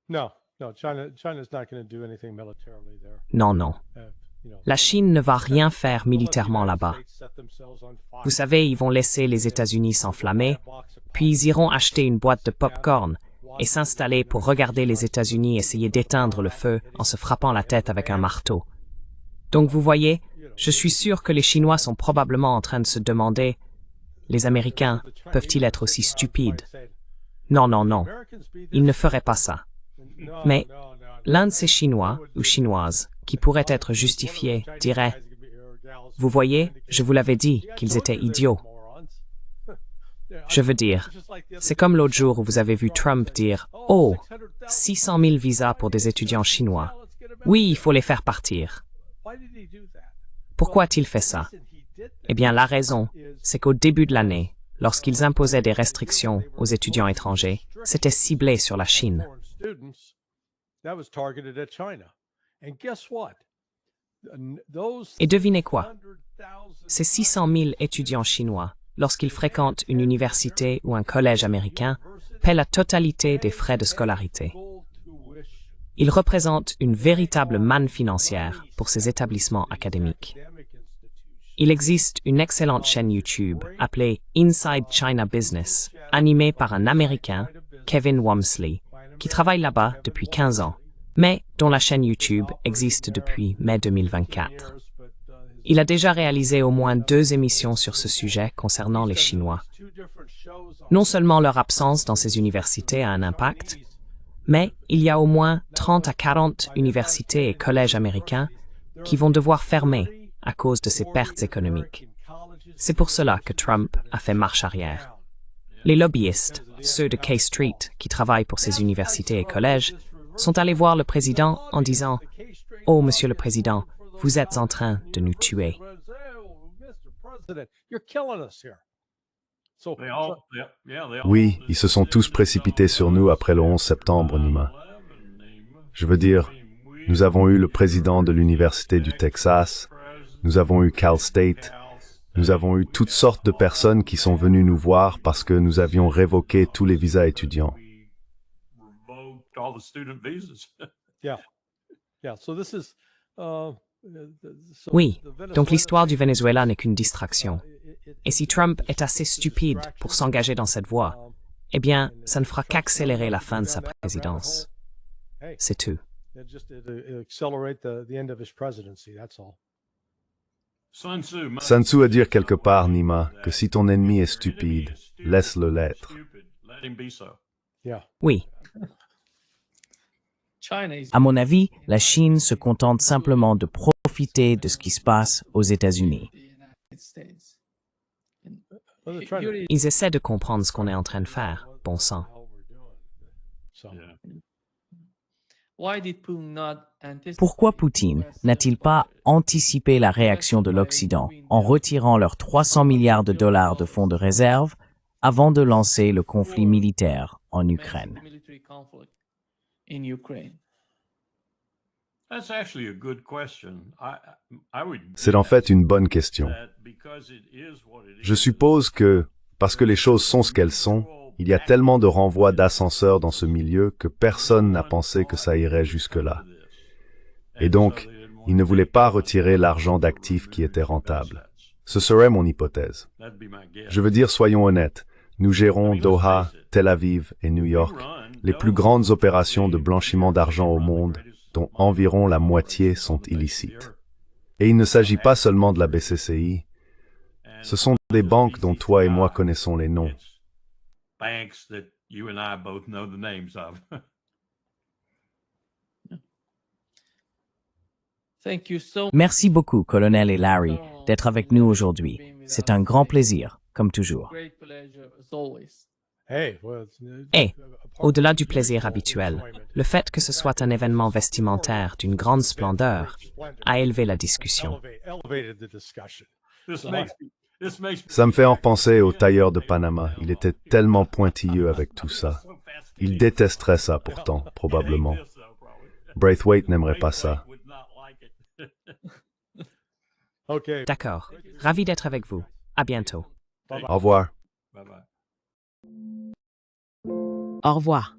Non, non. La Chine ne va rien faire militairement là-bas. Vous savez, ils vont laisser les États-Unis s'enflammer, puis ils iront acheter une boîte de pop-corn et s'installer pour regarder les États-Unis essayer d'éteindre le feu en se frappant la tête avec un marteau. Donc vous voyez, je suis sûr que les Chinois sont probablement en train de se demander « Les Américains peuvent-ils être aussi stupides ?» Non, non, non, ils ne feraient pas ça. Mais l'un de ces Chinois ou Chinoises qui pourrait être justifié dirait « Vous voyez, je vous l'avais dit qu'ils étaient idiots. » Je veux dire, c'est comme l'autre jour où vous avez vu Trump dire « Oh, 600 000 visas pour des étudiants chinois. Oui, il faut les faire partir. » Pourquoi a-t-il fait ça? Eh bien, la raison, c'est qu'au début de l'année, lorsqu'ils imposaient des restrictions aux étudiants étrangers, c'était ciblé sur la Chine. Et devinez quoi? Ces 600 000 étudiants chinois, lorsqu'ils fréquentent une université ou un collège américain, paient la totalité des frais de scolarité. Ils représentent une véritable manne financière pour ces établissements académiques. Il existe une excellente chaîne YouTube appelée Inside China Business, animée par un Américain, Kevin Wamsley, qui travaille là-bas depuis 15 ans, mais dont la chaîne YouTube existe depuis mai 2024. Il a déjà réalisé au moins 2 émissions sur ce sujet concernant les Chinois. Non seulement leur absence dans ces universités a un impact, mais il y a au moins 30 à 40 universités et collèges américains qui vont devoir fermer à cause de ces pertes économiques. C'est pour cela que Trump a fait marche arrière. Les lobbyistes, ceux de K Street qui travaillent pour ces universités et collèges, sont allés voir le président en disant « Oh, Monsieur le Président, vous êtes en train de nous tuer. » Oui, ils se sont tous précipités sur nous après le 11 septembre, Nima. Je veux dire, nous avons eu le président de l'Université du Texas, nous avons eu Cal State, nous avons eu toutes sortes de personnes qui sont venues nous voir parce que nous avions révoqué tous les visas étudiants. Oui, donc l'histoire du Venezuela n'est qu'une distraction. Et si Trump est assez stupide pour s'engager dans cette voie, eh bien, ça ne fera qu'accélérer la fin de sa présidence. C'est tout. Sun Tzu a dit quelque part, Nima, que si ton ennemi est stupide, laisse-le l'être. Oui. À mon avis, la Chine se contente simplement de profiter de ce qui se passe aux États-Unis. Ils essaient de comprendre ce qu'on est en train de faire, bon sang. Pourquoi Poutine n'a-t-il pas anticipé la réaction de l'Occident en retirant leurs 300 milliards de dollars de fonds de réserve avant de lancer le conflit militaire en Ukraine? C'est en fait une bonne question. Je suppose que, parce que les choses sont ce qu'elles sont, il y a tellement de renvois d'ascenseurs dans ce milieu que personne n'a pensé que ça irait jusque-là. Et donc, ils ne voulaient pas retirer l'argent d'actifs qui étaient rentables. Ce serait mon hypothèse. Je veux dire, soyons honnêtes, nous gérons Doha, Tel Aviv et New York, les plus grandes opérations de blanchiment d'argent au monde, dont environ la moitié sont illicites. Et il ne s'agit pas seulement de la BCCI, ce sont des banques dont toi et moi connaissons les noms. Merci beaucoup, Colonel et Larry, d'être avec nous aujourd'hui. C'est un grand plaisir, comme toujours. Et, au-delà du plaisir habituel, le fait que ce soit un événement vestimentaire d'une grande splendeur a élevé la discussion. Ça me fait en repenser au tailleur de Panama. Il était tellement pointilleux avec tout ça. Il détesterait ça pourtant, probablement. Braithwaite n'aimerait pas ça. D'accord. Ravi d'être avec vous. À bientôt. Au revoir. Au revoir.